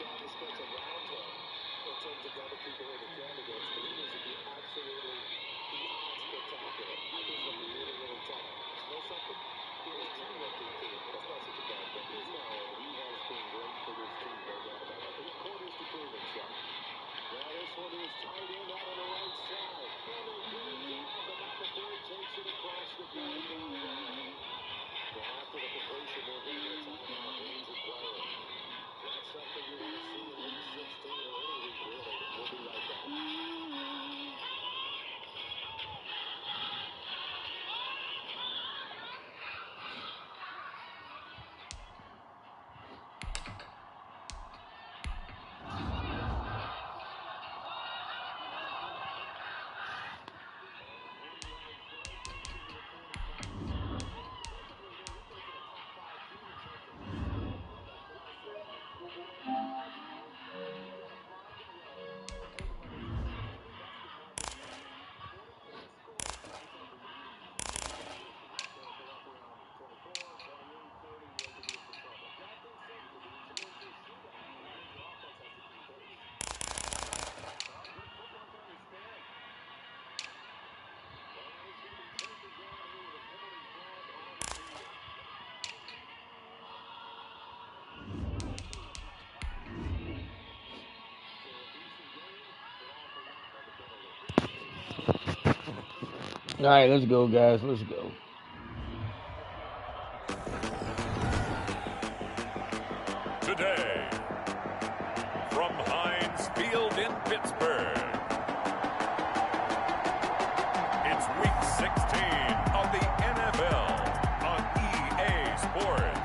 down the stretch around him in terms of other people in the candidates, but he needs to be absolutely beyond spectacular. I think it's going to be really, really tough. You know something? It is teamwork in team. That's not such a bad thing, is it? No, he has been great for this team, no doubt about it. 8 quarters to prove himself. Now this one is tight end out on the right side. And they get him down, but not before he takes it across the 5-yard line. Now after the completion, they're getting a timeout, injured player. That's something you want to see in week 16 or any week, really. We'll be right back. All right, let's go, guys. Let's go. Today, from Heinz Field in Pittsburgh, it's Week 16 of the NFL on EA Sports.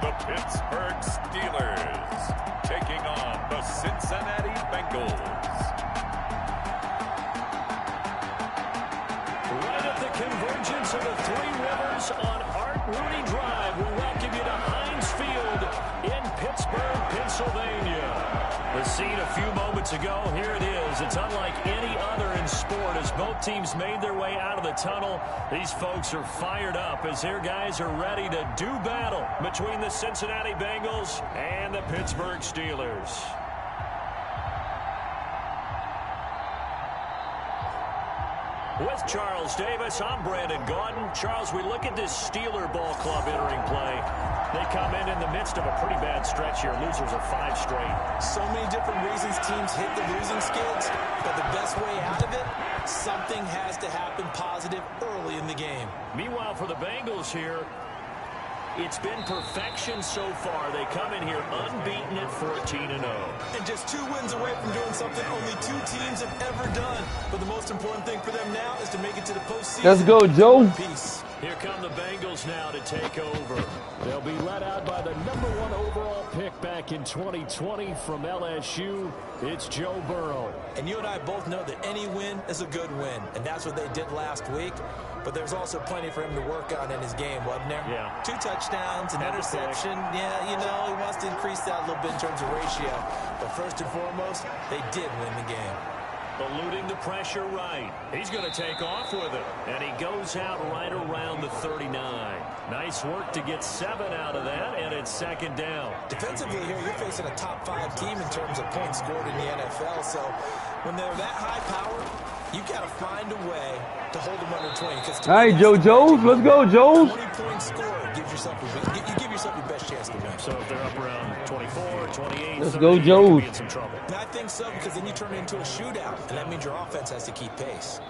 The Pittsburgh Steelers taking on the Cincinnati Bengals. Right at the convergence of the three rivers on Art Rooney Drive, we welcome you to Heinz Field in Pittsburgh, Pennsylvania. The scene a few moments ago, here it is. It's unlike any other in sport as both teams made their way out of the tunnel. These folks are fired up as their guys are ready to do battle between the Cincinnati Bengals and the Pittsburgh Steelers. With Charles Davis, I'm Brandon Gaudin. Charles, we look at this Steeler ball club entering play. They come in the midst of a pretty bad stretch here. Losers of 5 straight. So many different reasons teams hit the losing skids, but the best way out of it, something has to happen positive early in the game. Meanwhile, for the Bengals here, it's been perfection so far. They come in here unbeaten at 14-0. And just 2 wins away from doing something only 2 teams have ever done. But the most important thing for them now is to make it to the postseason. Let's go, Joe. Peace. Here come the Bengals now to take over. They'll be led out by the #1 overall pick back in 2020 from LSU. It's Joe Burrow. And you and I both know that any win is a good win. And that's what they did last week. But there's also plenty for him to work on in his game, wasn't there? Yeah. 2 touchdowns, an interception. Yeah, you know, he wants to increase that a little bit in terms of ratio. But first and foremost, they did win the game. Eluding the pressure right. He's going to take off with it. And he goes out right around the 39. Nice work to get 7 out of that, and it's 2nd down. Defensively here, you're facing a top 5 team in terms of points scored in the NFL. So when they're that high power, you got to find a way to hold them under 20. All right, Joe Jones. Let's go, Joe. 20-point score gives yourself you give yourself your best chance to win. So if they're up around 24, 28, let's 30, go, Joe. in some trouble. And I think so, because then you turn it into a shootout, and that means your offense has to keep pace.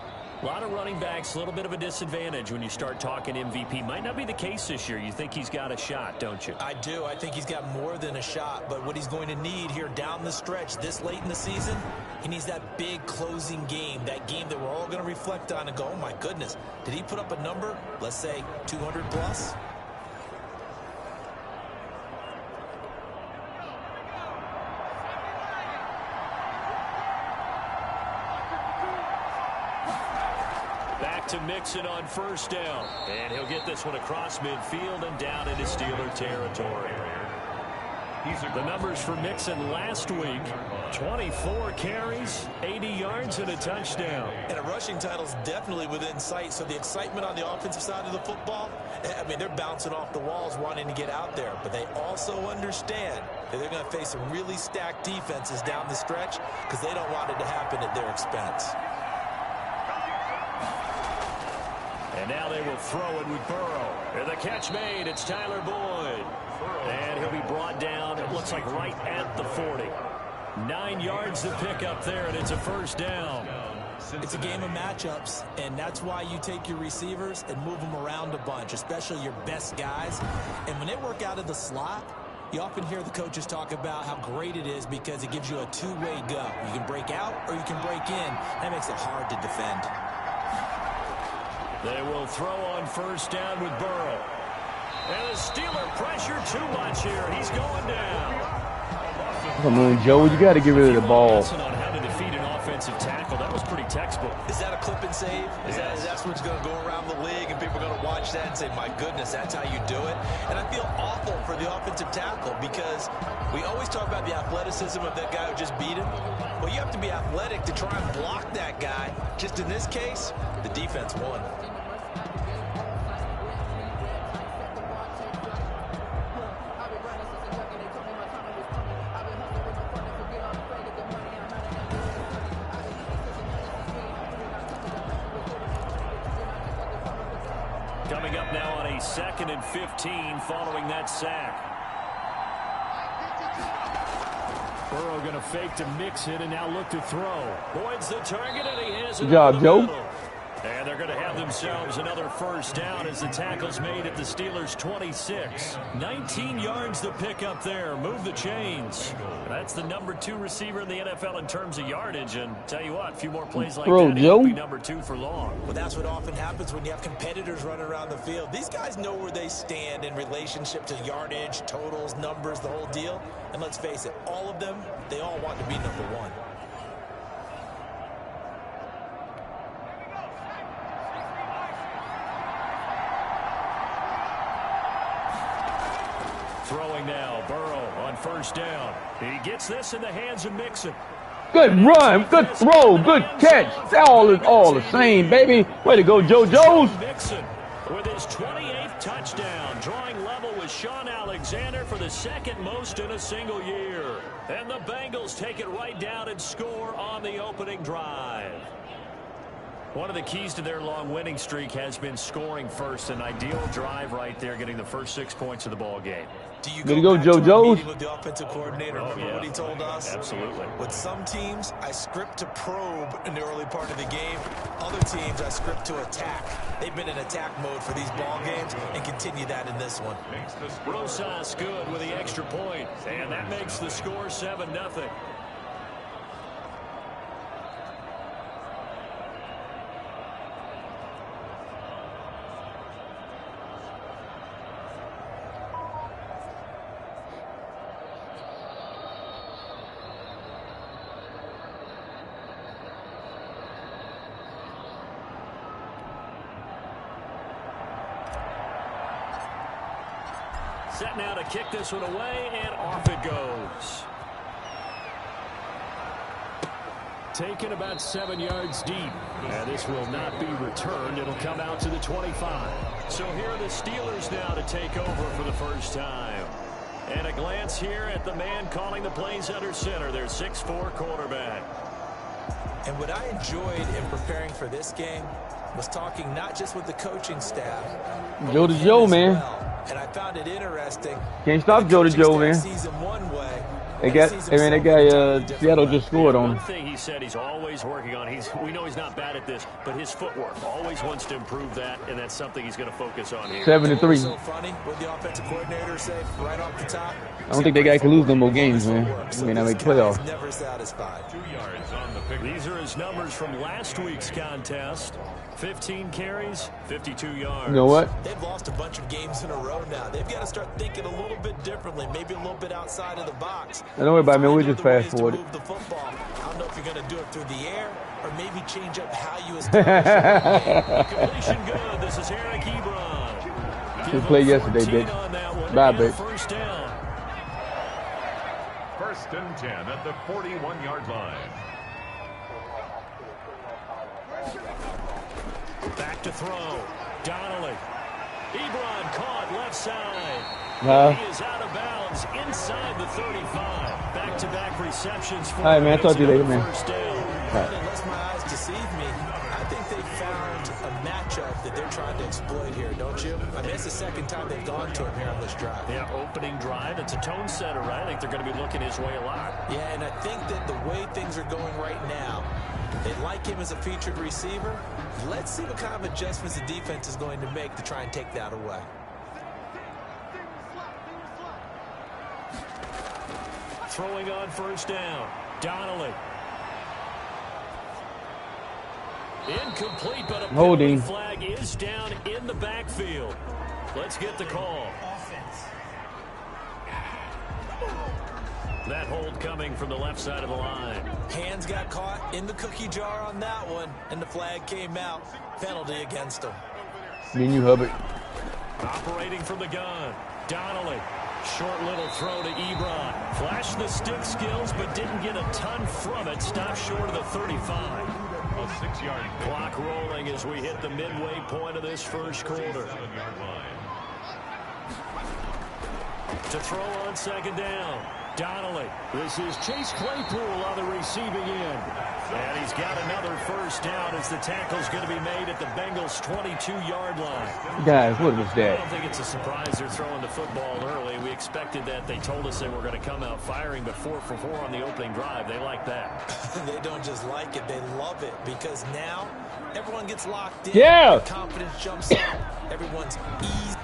A lot of running backs, a little bit of a disadvantage when you start talking MVP. Might not be the case this year. You think he's got a shot, don't you? I do. I think he's got more than a shot. But what he's going to need here down the stretch this late in the season, he needs that big closing game, that game that we're all going to reflect on and go, oh, my goodness, did he put up a number, let's say 200 plus? to Mixon on first down. And he'll get this one across midfield and down into Steeler territory. The numbers for Mixon last week, 24 carries, 80 yards, and a touchdown. And a rushing title is definitely within sight, so the excitement on the offensive side of the football, I mean, they're bouncing off the walls wanting to get out there, but they also understand that they're going to face some really stacked defenses down the stretch because they don't want it to happen at their expense. And now they will throw it with Burrow. And the catch made, it's Tyler Boyd. And he'll be brought down, it looks like right at the 40. 9 yards to pick up there, and it's a first down. It's a game of matchups, and that's why you take your receivers and move them around a bunch, especially your best guys. And when they work out of the slot, you often hear the coaches talk about how great it is because it gives you a two-way go. You can break out or you can break in. That makes it hard to defend. They will throw on first down with Burrow. And the Steeler pressure too much here. He's going down. Come on, Joe. You got to get rid of the ball. On how to defeat an offensive tackle. That was pretty textbook. Is that a clip and save? Is that's what's going to go around the league, and people are going to watch that and say, my goodness, that's how you do it? And I feel awful for the offensive tackle because we always talk about the athleticism of that guy who just beat him. Well, you have to be athletic to try and block that guy. Just in this case, the defense won. Coming up now on a 2nd and 15 following that sack. Burrow going to fake to Mixon and now look to throw. Boyd's the target and he has it. Good job, Joe. And they're going to have themselves another first down as the tackle's made at the Steelers' 26. 19 yards to pick up there. Move the chains. That's the number 2 receiver in the NFL in terms of yardage. And tell you what, a few more plays like that, he'll be number 2 for long. Well, that's what often happens when you have competitors running around the field. These guys know where they stand in relationship to yardage, totals, numbers, the whole deal. And let's face it, all of them, they all want to be number 1. Throwing now, Burrow on first down. He gets this in the hands of Mixon. Good run, good throw, good catch. That all is all the same, baby. Way to go, Joe Jones. Mixon with his 28th touchdown, drawing level with Sean Alexander for the 2nd most in a single year. And the Bengals take it right down and score on the opening drive. One of the keys to their long winning streak has been scoring first. An ideal drive right there, getting the first 6 points of the ball game. Do you go Joe Jones? With the offensive coordinator, remember what he told us? Absolutely. With some teams, I script to probe in the early part of the game. Other teams, I script to attack. They've been in attack mode for these ball games and continue that in this one. Rosas good with the extra point, and that makes the score 7-0. Set now to kick this one away, and off it goes. Taken about 7 yards deep. And this will not be returned. It'll come out to the 25. So here are the Steelers now to take over for the first time. And a glance here at the man calling the plays under center, their 6'4" quarterback. And what I enjoyed in preparing for this game was talking not just with the coaching staff, Joe to Joe, man. Well. And I found it interesting. Can't stop Joe to Joe, man. Sees him one way, that guy Seattle just scored on him. One thing he said he's always working on. We know he's not bad at this, but his footwork always wants to improve that, and that's something he's going to focus on here. 7-3. So funny what the offensive coordinator say right off the top. I don't think that guy can lose no more games, man. I mean, I make playoffs. Never satisfied. 2 yards on the pick. These are his numbers from last week's contest. 15 carries, 52 yards. You know what? They've lost a bunch of games in a row now. They've got to start thinking a little bit differently, maybe a little bit outside of the box. Don't worry about it, man. We just fast to forward. move the football. I don't know if you're going to do it through the air or maybe change up how you establish the run game. Completion good. This is Eric Ebron. We played yesterday, bitch. Bye, bitch. First down. 1st and 10 at the 41-yard line. Back to throw. Donnelly. Ebron caught left side. He is out of bounds inside the 35. Back-to-back receptions for all right, man. Talk to you later, man. first down. Unless my eyes deceive me, I think they found a matchup that they're trying to exploit here, don't you? I mean, it's the second time they've gone to him here on this drive. Yeah, opening drive. It's a tone setter, right? I think they're going to be looking his way a lot. Yeah, and I think that the way things are going right now, they like him as a featured receiver. Let's see what kind of adjustments the defense is going to make to try and take that away. Throwing on first down. Donnelly. Incomplete, but a penalty flag is down in the backfield. Let's get the call. That hold coming from the left side of the line. Hands got caught in the cookie jar on that one, and the flag came out. Penalty against him. Me you, Hubbard. Operating from the gun. Donnelly. Short little throw to Ebron. Flashed the stick skills, but didn't get a ton from it. Stopped short of the 35. A 6-yard clock rolling as we hit the midway point of this first quarter. 7-yard line. To throw on second down. Donnelly. This is Chase Claypool on the receiving end. And he's got another first down as the tackle's going to be made at the Bengals' 22-yard line. Guys, what was I that? don't think it's a surprise they're throwing the football early. We expected that. They told us they were going to come out firing, but 4 for 4 on the opening drive. They like that. They don't just like it, they love it, because now everyone gets locked in. Yeah. Confidence jumps up. Everyone's easy.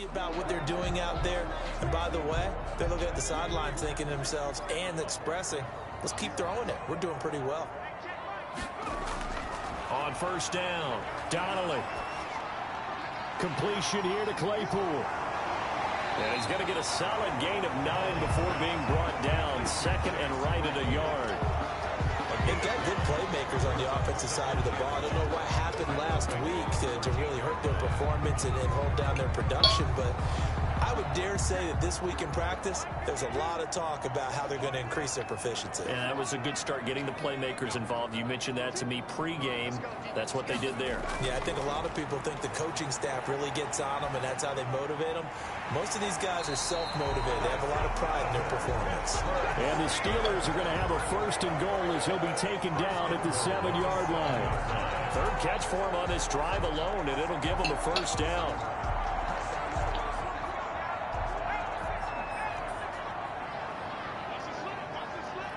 happy about what they're doing out there. And by the way, they're looking at the sideline thinking to themselves and expressing, let's keep throwing it. We're doing pretty well. On first down, Donnelly. Completion here to Claypool. And he's going to get a solid gain of 9 before being brought down. Second and right at a yard. They've got good playmakers on the offensive side of the ball. I don't know what happened last week to really hurt their performance and hold down their production, but I would dare say that this week in practice, there's a lot of talk about how they're going to increase their proficiency. And that was a good start, getting the playmakers involved. You mentioned that to me pregame. That's what they did there. Yeah, I think a lot of people think the coaching staff really gets on them, and that's how they motivate them. Most of these guys are self-motivated. They have a lot of pride in their performance. And the Steelers are going to have a first and goal as he'll be taken down at the 7-yard line. Third catch for him on this drive alone, and it'll give him a first down.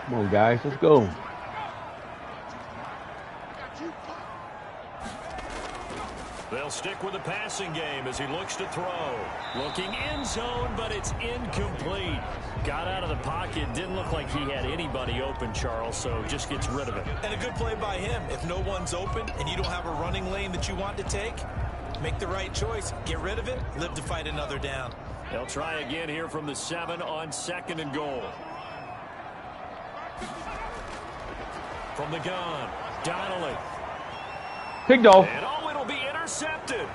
Come on, guys, let's go. They'll stick with the passing game as he looks to throw. Looking end zone, but it's incomplete. Got out of the pocket. Didn't look like he had anybody open, Charles, so just gets rid of it. And a good play by him. If no one's open and you don't have a running lane that you want to take, make the right choice. Get rid of it. Live to fight another down. They'll try again here from the 7 on second and goal. From the gun, Donnelly. Picked off. And oh, it'll be intercepted.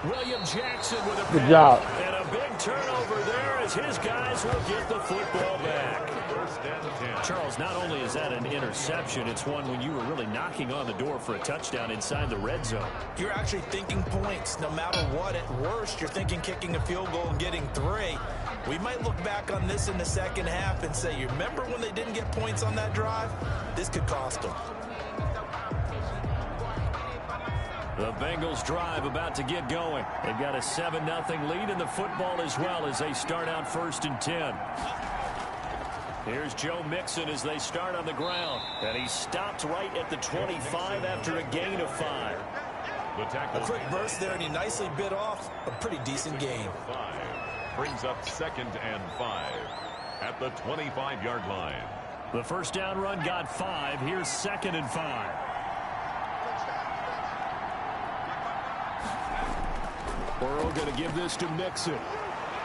William Jackson with a Good job. And a big turnover there as his guys will get the football back. First and 10. Charles, not only is that an interception, it's one when you were really knocking on the door for a touchdown inside the red zone. You're actually thinking points no matter what. At worst, you're thinking kicking a field goal and getting 3. We might look back on this in the second half and say, you remember when they didn't get points on that drive? This could cost them. The Bengals drive about to get going. They've got a 7-0 lead in the football as well as they start out first and 10. Here's Joe Mixon as they start on the ground. And he stopped right at the 25 after a gain of 5. The tackle. A quick burst there, and he nicely bit off a pretty decent gain. 5 brings up second and 5 at the 25-yard line. The first down run got 5. Here's second and 5. Burrow going to give this to Mixon.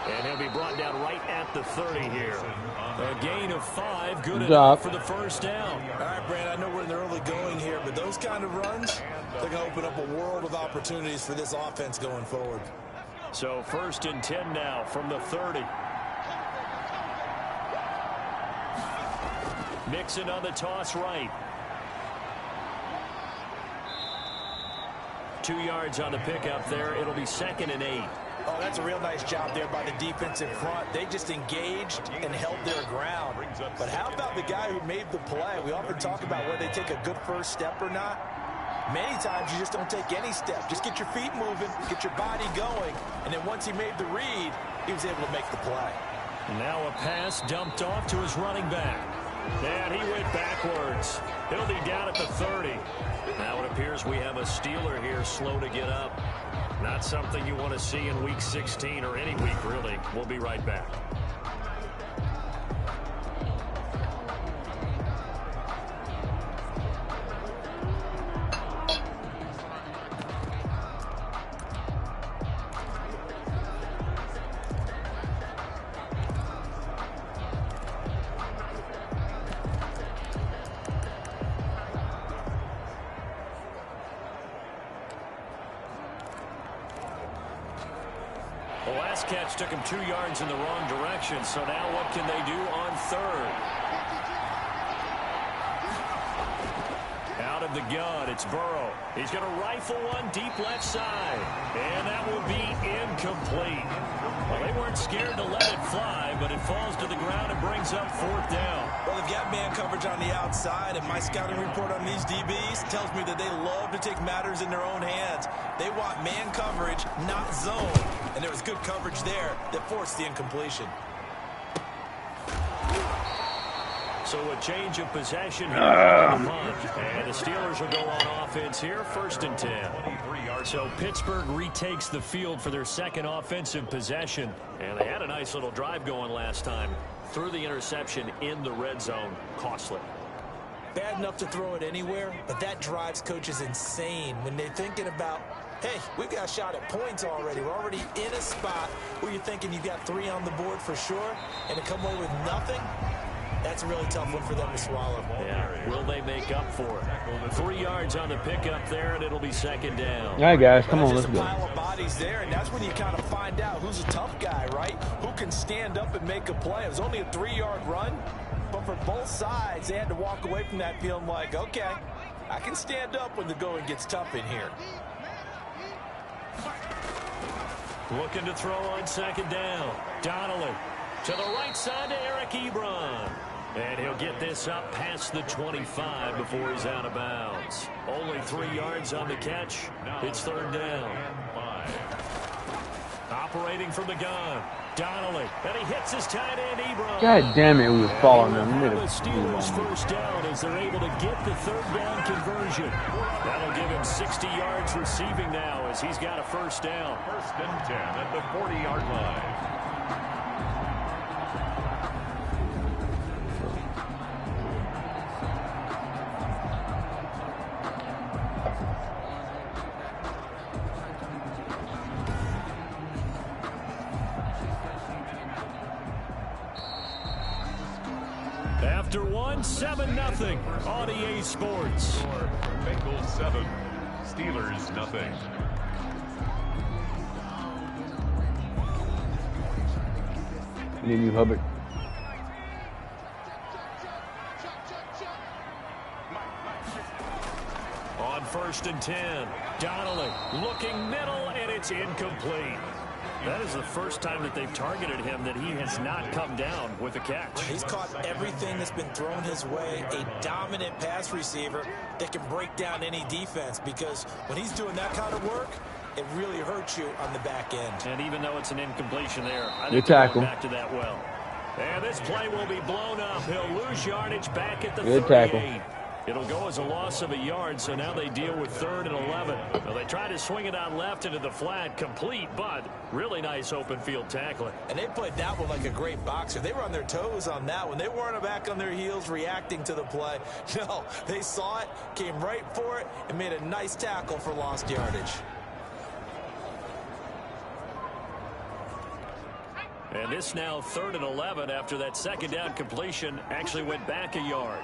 And he'll be brought down right at the 30 here. A gain of 5, good enough for the first down. All right, Brand, I know we're in the early going here, but those kind of runs, they're going to open up a world of opportunities for this offense going forward. So first and 10 now from the 30. Mixon on the toss right. 2 yards on the pickup there. It'll be second and 8. Oh, that's a real nice job there by the defensive front. They just engaged and held their ground. But how about the guy who made the play? We often talk about whether they take a good first step or not. Many times you just don't take any step. Just get your feet moving, get your body going, and then once he made the read, he was able to make the play. Now a pass dumped off to his running back. And he went backwards. He'll be down at the 30. Now it appears we have a Steeler here slow to get up. Not something you want to see in Week 16 or any week, really. We'll be right back. The last catch took him 2 yards in the wrong direction, so now what can they do on third? Out of the gun, it's Burrow. He's going to rifle one deep left side, and that will be incomplete. Well, they weren't scared to let it fly, but it falls to the ground and brings up fourth down. Well, they've got man coverage on the outside, and my scouting report on these DBs tells me that they love to take matters in their own hands. They want man coverage, not zone. And there was good coverage there that forced the incompletion. So a change of possession here on the punt. And the Steelers will go on offense here, 1st and 10. So Pittsburgh retakes the field for their second offensive possession. And they had a nice little drive going last time. Threw the interception in the red zone. Costly. Bad enough to throw it anywhere, but that drives coaches insane when they're thinking about, hey, we've got a shot at points already. We're already in a spot where you're thinking you've got 3 on the board for sure, and to come away with nothing, that's a really tough one for them to swallow. Yeah, will they make up for it? 3 yards on the pickup there, and it'll be 2nd down. All right, guys, come on, let's Just a go. pile of bodies there, and that's when you kind of find out who's a tough guy, right? Who can stand up and make a play. It was only a 3-yard run, but for both sides, they had to walk away from that feeling like, okay, I can stand up when the going gets tough in here. Looking to throw on 2nd down. Donnelly to the right side to Eric Ebron. And he'll get this up past the 25 before he's out of bounds. Only 3 yards on the catch. It's 3rd down. Operating from the gun. Donnelly. And he hits his tight end, Ebron. God damn it, we were following them. The Steelers 1st down as they're able to get the 3rd down conversion. That'll give him 60 yards receiving now as he's got a 1st down. 1st and 10 at the 40-yard line. After 7-0 on EA Sports. Bengals 7, Steelers nothing. Need you, Hubbard. On 1st and 10, Donnelly looking middle, and it's incomplete. That is the first time that they've targeted him that he has not come down with a catch. He's caught everything that's been thrown his way, a dominant pass receiver that can break down any defense, because when he's doing that kind of work, it really hurts you on the back end. And even though it's an incompletion there, I Good think they're tackle. going back to that well. And this play will be blown up. He'll lose yardage back at the Good 38. tackle. It'll go as a loss of a yard, so now they deal with 3rd and 11. Well, they try to swing it on left into the flat, complete, but really nice open field tackling. And they played that one like a great boxer. They were on their toes on that one. They weren't back on their heels reacting to the play. No, they saw it, came right for it, and made a nice tackle for lost yardage. And this now 3rd and 11 after that 2nd down completion actually went back a yard.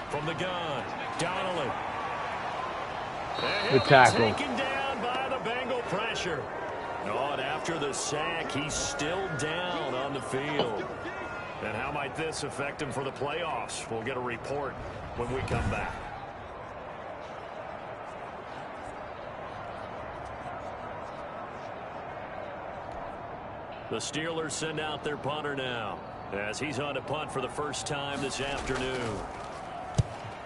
From the gun, Donnelly. Good tackle. Taken down by the Bengal pressure. Oh, and after the sack, he's still down on the field. And how might this affect him for the playoffs? We'll get a report when we come back. The Steelers send out their punter now as he's on to punt for the first time this afternoon.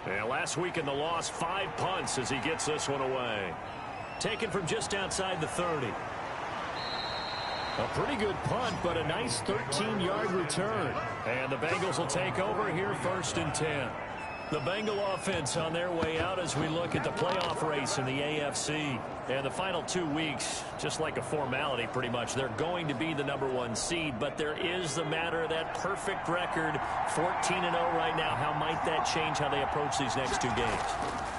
And last week in the loss, 5 punts as he gets this one away. Taken from just outside the 30. A pretty good punt, but a nice 13-yard return. And the Bengals will take over here 1st and 10. The Bengal offense on their way out as we look at the playoff race in the AFC. And the final 2 weeks, just like a formality pretty much, they're going to be the #1 seed, but there is the matter of that perfect record, 14-0 right now. How might that change how they approach these next 2 games?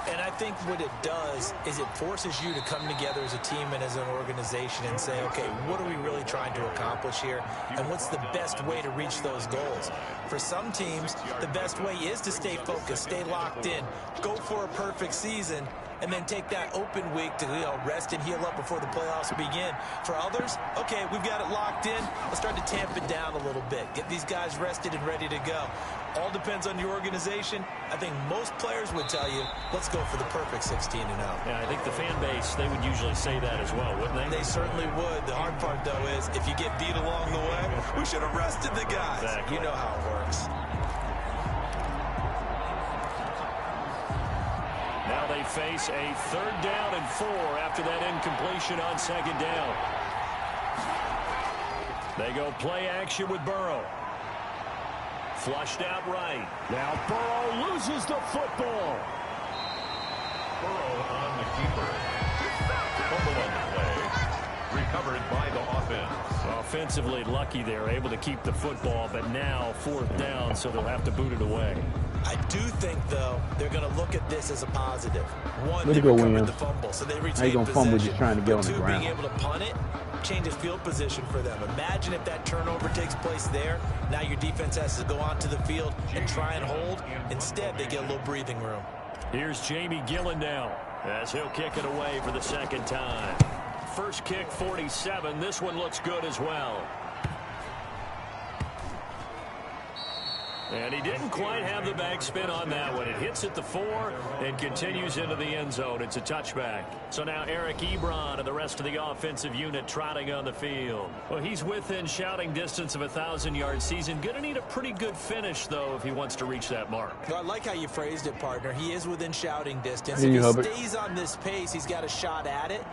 And I think what it does is it forces you to come together as a team and as an organization and say, okay, what are we really trying to accomplish here? And what's the best way to reach those goals? For some teams, the best way is to stay focused, stay locked in, go for a perfect season, and then take that open week to rest and heal up before the playoffs begin. For others, okay, we've got it locked in. Let's start to tamp it down a little bit. Get these guys rested and ready to go. All depends on your organization. I think most players would tell you, let's go for the perfect 16-0. Yeah, I think the fan base, they would usually say that as well, wouldn't they? They certainly would. The hard part, though, is if you get beat along the way, we should have rested the guys. Exactly. You know how it works. Now they face a 3rd down and 4 after that incompletion on 2nd down. They go play action with Burrow. Flushed out right. Now Burrow loses the football. Burrow on the keeper. Fumble on the play. Recovered by the offense. Offensively lucky they're able to keep the football, but now 4th down, so they'll have to boot it away. I do think, though, they're going to look at this as a positive. One, Way they to go, recovered Williams. the fumble, so they How you retain gonna fumble possession. just trying to get on the Two, ground? being able to punt it changes field position for them. Imagine if that turnover takes place there. Now your defense has to go onto the field and try and hold. Instead, they get a little breathing room. Here's Jamie Gillen now as he'll kick it away for the 2nd time. First kick, 47. This one looks good as well. And he didn't quite have the backspin on that one. It hits at the 4 and continues into the end zone. It's a touchback. So now Eric Ebron and the rest of the offensive unit trotting on the field. Well, he's within shouting distance of a 1,000-yard season. Going to need a pretty good finish, though, if he wants to reach that mark. Well, I like how you phrased it, partner. He is within shouting distance. Hey, if he Hubbard. stays on this pace, he's got a shot at it.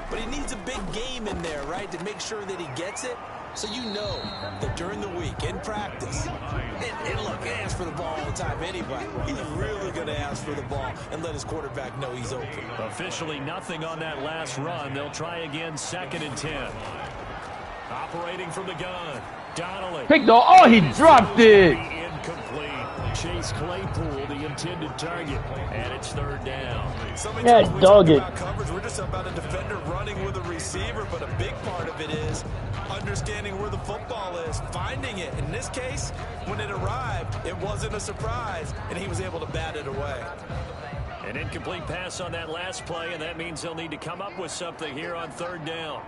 But he needs a big game in there, right, to make sure that he gets it. So you know that during the week, in practice, and look, he asks for the ball all the time anyway. He's really going to ask for the ball and let his quarterback know he's open. Officially nothing on that last run. They'll try again, 2nd and 10. Operating from the gun. Donnelly. Pick the, oh, he dropped it. Incomplete. Chase Claypool, the intended target. And it's 3rd down. Yeah, Sometimes we dog talk it. about coverage, we're just about a defender running with a receiver, but a big part of it is understanding where the football is, finding it. In this case, when it arrived, it wasn't a surprise, and he was able to bat it away. An incomplete pass on that last play, and that means they'll need to come up with something here on 3rd down.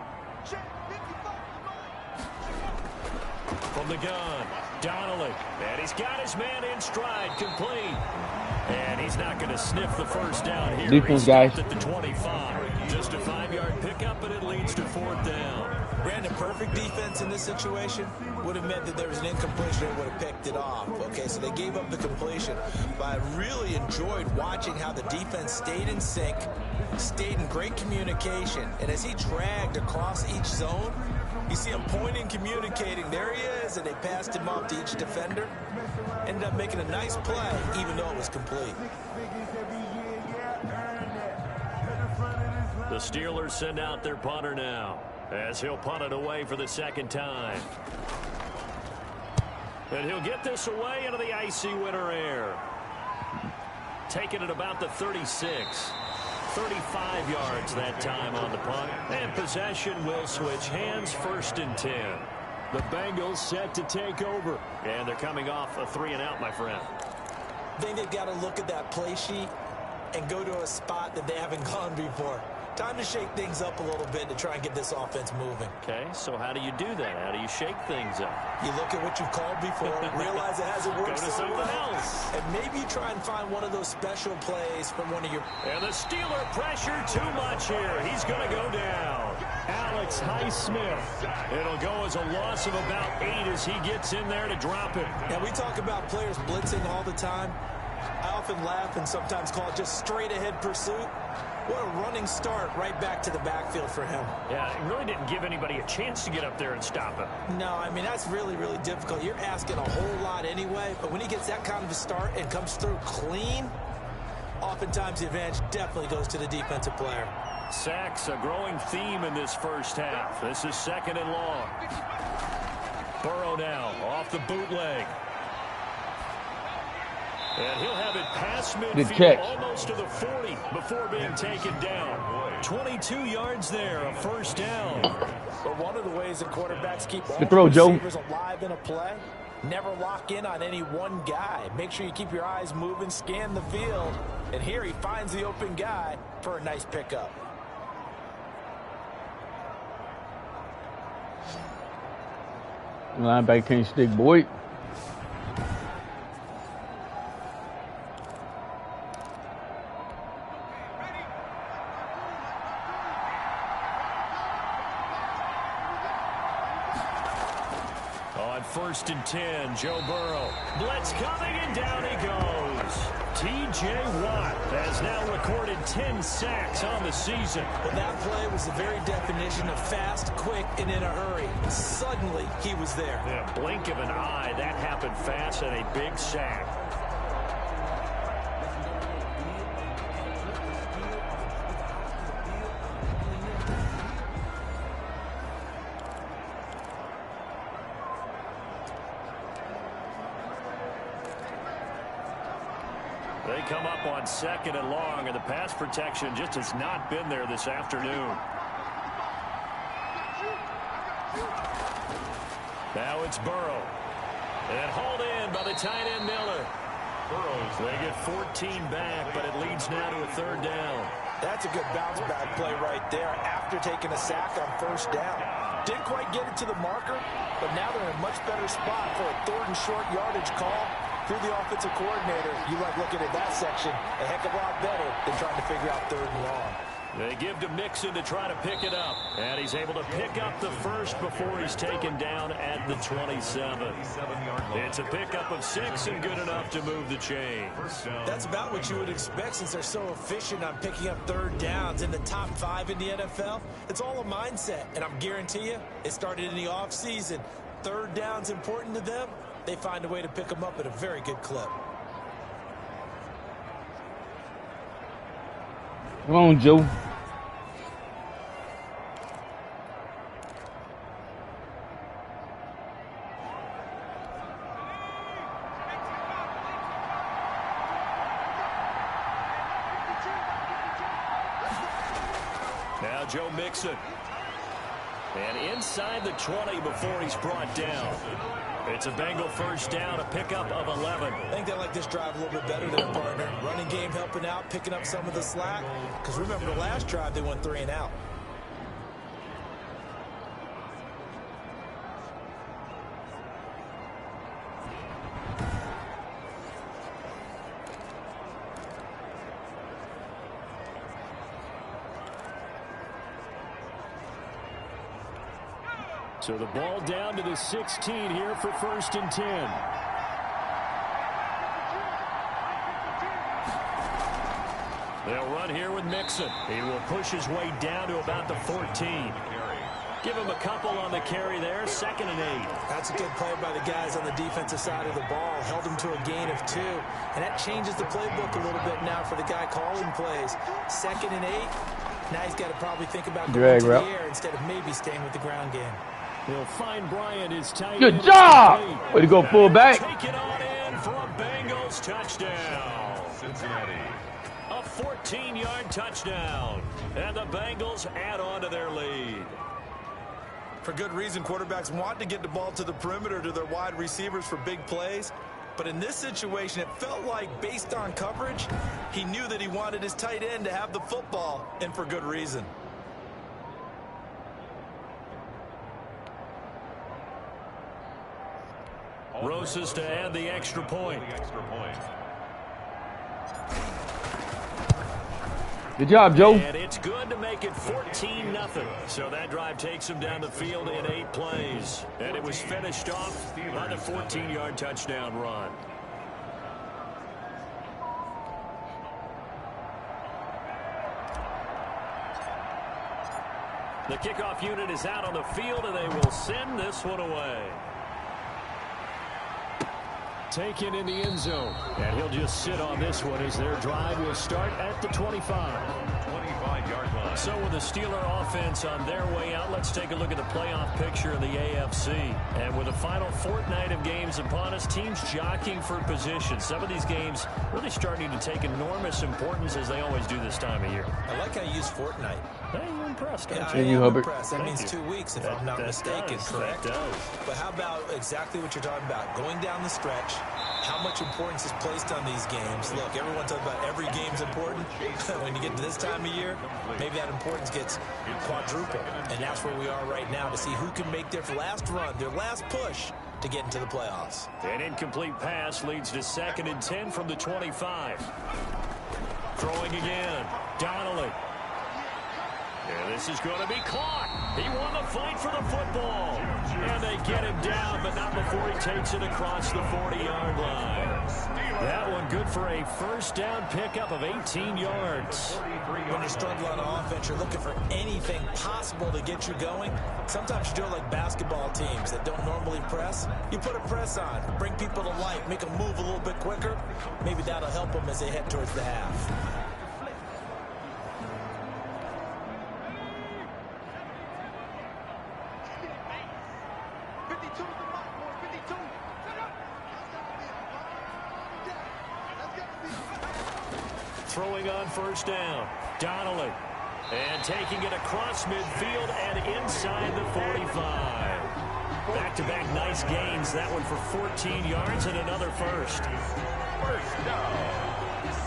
From the gun, Donnelly, and he's got his man in stride, complete. And he's not going to sniff the 1st down here. Defense, He's guys. stopped at the 25. Just a 5-yard pickup, and it leads to 4th down. Brandon, perfect defense in this situation would have meant that there was an incompletion and would have picked it off. Okay, so they gave up the completion. But I really enjoyed watching how the defense stayed in sync, stayed in great communication. And as he dragged across each zone, you see him pointing, communicating. There he is, and they passed him off to each defender. Ended up making a nice play, even though it was complete. The Steelers send out their punter now, as he'll punt it away for the 2nd time. And he'll get this away into the icy winter air. Taking it about the 36. 35 yards that time on the punt. And possession will switch hands, 1st and 10. The Bengals set to take over. And they're coming off a 3-and-out, my friend. I think they've got to look at that play sheet and go to a spot that they haven't gone before. Time to shake things up a little bit to try and get this offense moving. Okay, so how do you do that? How do you shake things up? You look at what you've called before, realize it hasn't worked Go to so something well, else. and maybe you try and find one of those special plays from one of your... And the Steeler pressure too much here. He's going to go down. Alex Highsmith. It'll go as a loss of about 8 as he gets in there to drop it. Now, we talk about players blitzing all the time. I often laugh and sometimes call it just straight-ahead pursuit. What a running start right back to the backfield for him. Yeah, it really didn't give anybody a chance to get up there and stop him. No, I mean, that's really, really difficult. You're asking a whole lot anyway, but when he gets that kind of a start and comes through clean, oftentimes the advantage definitely goes to the defensive player. Sacks, a growing theme in this 1st half. This is 2nd and long. Burrow now off the bootleg. And he'll have it past midfield, almost to the 40 before being taken down. 22 yards there, a 1st down. But one of the ways that quarterbacks keep all Good throw, Joe. receivers alive in a play, never lock in on any one guy. Make sure you keep your eyes moving, scan the field. And here he finds the open guy for a nice pickup. Linebacker can't stick, boy. On 1st and 10, Joe Burrow. Blitz coming, and down he goes. T.J. Watt has now recorded 10 sacks on the season. Well, that play was the very definition of fast, quick, and in a hurry. Suddenly, he was there. Yeah, blink of an eye, that happened fast and a big sack. They come up on 2nd and long, and the pass protection just has not been there this afternoon. Now it's Burrow. And hauled in by the tight end Miller. They get 14 back, but it leads now to a 3rd down. That's a good bounce back play right there after taking a sack on 1st down. Didn't quite get it to the marker, but now they're in a much better spot for a 3rd and short yardage call. Through the offensive coordinator, you like looking at that section a heck of a lot better than trying to figure out 3rd and long. They give to Mixon to try to pick it up. And he's able to pick up the first before he's taken down at the 27. It's a pickup of 6 and good enough to move the chains. That's about what you would expect since they're so efficient on picking up 3rd downs in the top 5 in the NFL. It's all a mindset, and I'm guarantee you it started in the offseason. 3rd down's important to them. They find a way to pick them up at a very good clip. Come on, Joe. Now Joe Mixon. And inside the 20 before he's brought down. It's a Bengal 1st down, a pickup of 11. I think they like this drive a little bit better than a partner. Running game helping out, picking up some of the slack. Because remember the last drive, they went 3 and out. So the ball down to the 16 here for 1st and 10. They'll run here with Mixon. He will push his way down to about the 14. Give him a couple on the carry there, 2nd and 8. That's a good play by the guys on the defensive side of the ball. Held him to a gain of 2. And that changes the playbook a little bit now for the guy calling plays. 2nd and 8. Now he's got to probably think about going to the air instead of maybe staying with the ground game. He'll find Bryant his tight Good job! Way to go, fullback. Take it on in for a Bengals touchdown. Cincinnati. A 14-yard touchdown. And the Bengals add on to their lead. For good reason, quarterbacks want to get the ball to the perimeter to their wide receivers for big plays. But in this situation, it felt like, based on coverage, he knew that he wanted his tight end to have the football, and for good reason. Rosas to add the extra point. Good job, Joe. And it's good to make it 14-0. So that drive takes him down the field in 8 plays. And it was finished off by the 14-yard touchdown run. The kickoff unit is out on the field, and they will send this one away. Taken in the end zone. And he'll just sit on this one as their drive will start at the 25. 25-yard line. So with the Steeler offense on their way out, let's take a look at the playoff picture in the AFC. And with the final fortnight of games upon us, teams jockeying for position. Some of these games really starting to take enormous importance as they always do this time of year. I like how you use fortnight. Hey, you're impressed, aren't Yeah, you? I am impressed. That means 2 weeks, if I'm not That mistaken, does, correct? that does. But how about exactly what you're talking about? Going down the stretch, how much importance is placed on these games? Look, everyone talks about every game's important. When you get to this time of year, maybe that importance gets quadrupled. And that's where we are right now to see who can make their last run, their last push to get into the playoffs. An incomplete pass leads to 2nd and 10 from the 25. Throwing again. Donnelly. And this is going to be caught. He won the fight for the football. And they get him down, but not before he takes it across the 40-yard line. That one good for a first down pickup of 18 yards. When you're struggling on offense, you're looking for anything possible to get you going. Sometimes you do it like basketball teams that don't normally press. You put a press on, bring people to life, make them move a little bit quicker. Maybe that'll help them as they head towards the half. Throwing on first down, Donnelly. And taking it across midfield and inside the 45. Back-to-back nice gains. That one for 14 yards and another first. First down.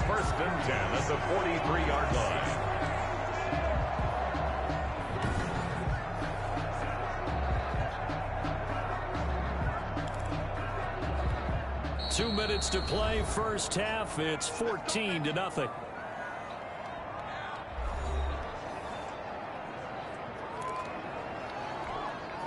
First and 10 at the 43-yard line. 2 minutes to play, first half. It's 14-0.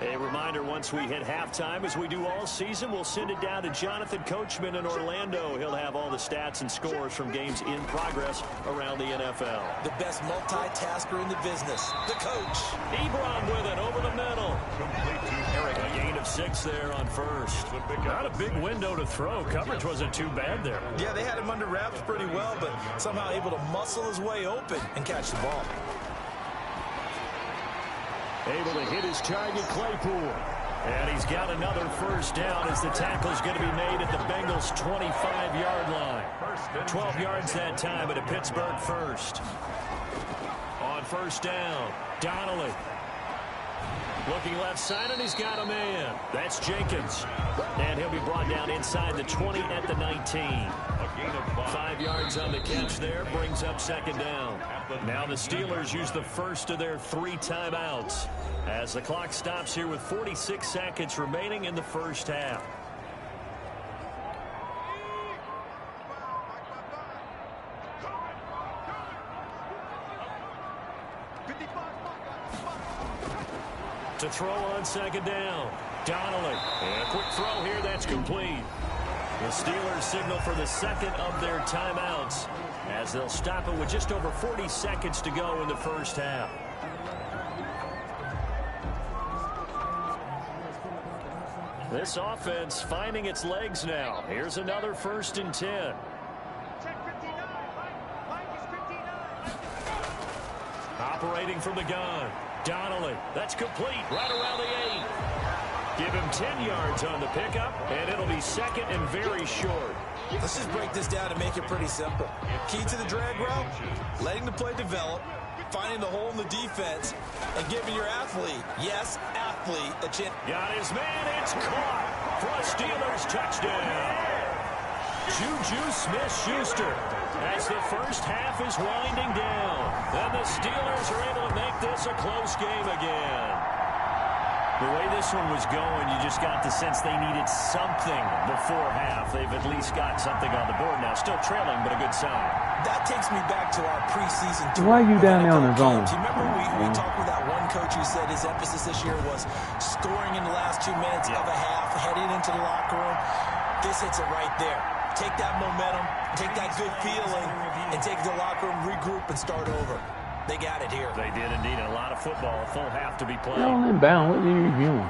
A reminder, once we hit halftime, as we do all season, we'll send it down to Jonathan Coachman in Orlando. He'll have all the stats and scores from games in progress around the NFL. The best multitasker in the business, the coach. Ebron with it over the middle. Complete to Eric. A gain of 6 there on first. Not a big window to throw. Coverage wasn't too bad there. Yeah, they had him under wraps pretty well, but somehow able to muscle his way open and catch the ball. Able to hit his target, Claypool. And he's got another first down as the tackle's going to be made at the Bengals' 25-yard line. 12 yards that time at a Pittsburgh first. On first down, Donnelly. Looking left side, and he's got a man. That's Jenkins. And he'll be brought down inside the 20 at the 19. A gain of 5 yards on the catch there, brings up second down. Now the Steelers use the first of their 3 timeouts as the clock stops here with 46 seconds remaining in the first half. To throw on second down, Donnelly. And a quick throw here, that's complete. The Steelers signal for the second of their timeouts as they'll stop it with just over 40 seconds to go in the first half. This offense finding its legs now. Here's another first and 10. Operating from the gun, Donnelly. That's complete right around the 8. Give him 10 yards on the pickup, and it'll be second and very short. Let's just break this down and make it pretty simple. Key to the drag route, letting the play develop, finding the hole in the defense, and giving your athlete, yes, athlete, a chance. Got his man, it's caught for a Steelers touchdown. Juju Smith-Schuster as the first half is winding down. And the Steelers are able to make this a close game again. The way this one was going, you just got the sense they needed something before half. They've at least got something on the board now. Still trailing, but a good sign. That takes me back to our preseason tour. Why are you down there on the zone? Do you remember we talked with that one coach who said his emphasis this year was scoring in the last 2 minutes of a half, heading into the locker room? This hits it right there. Take that momentum, take that good feeling, and take it to the locker room, regroup, and start over. They got it here. They did indeed. A lot of football, a full half to be played. Hell inbound. What are you reviewing?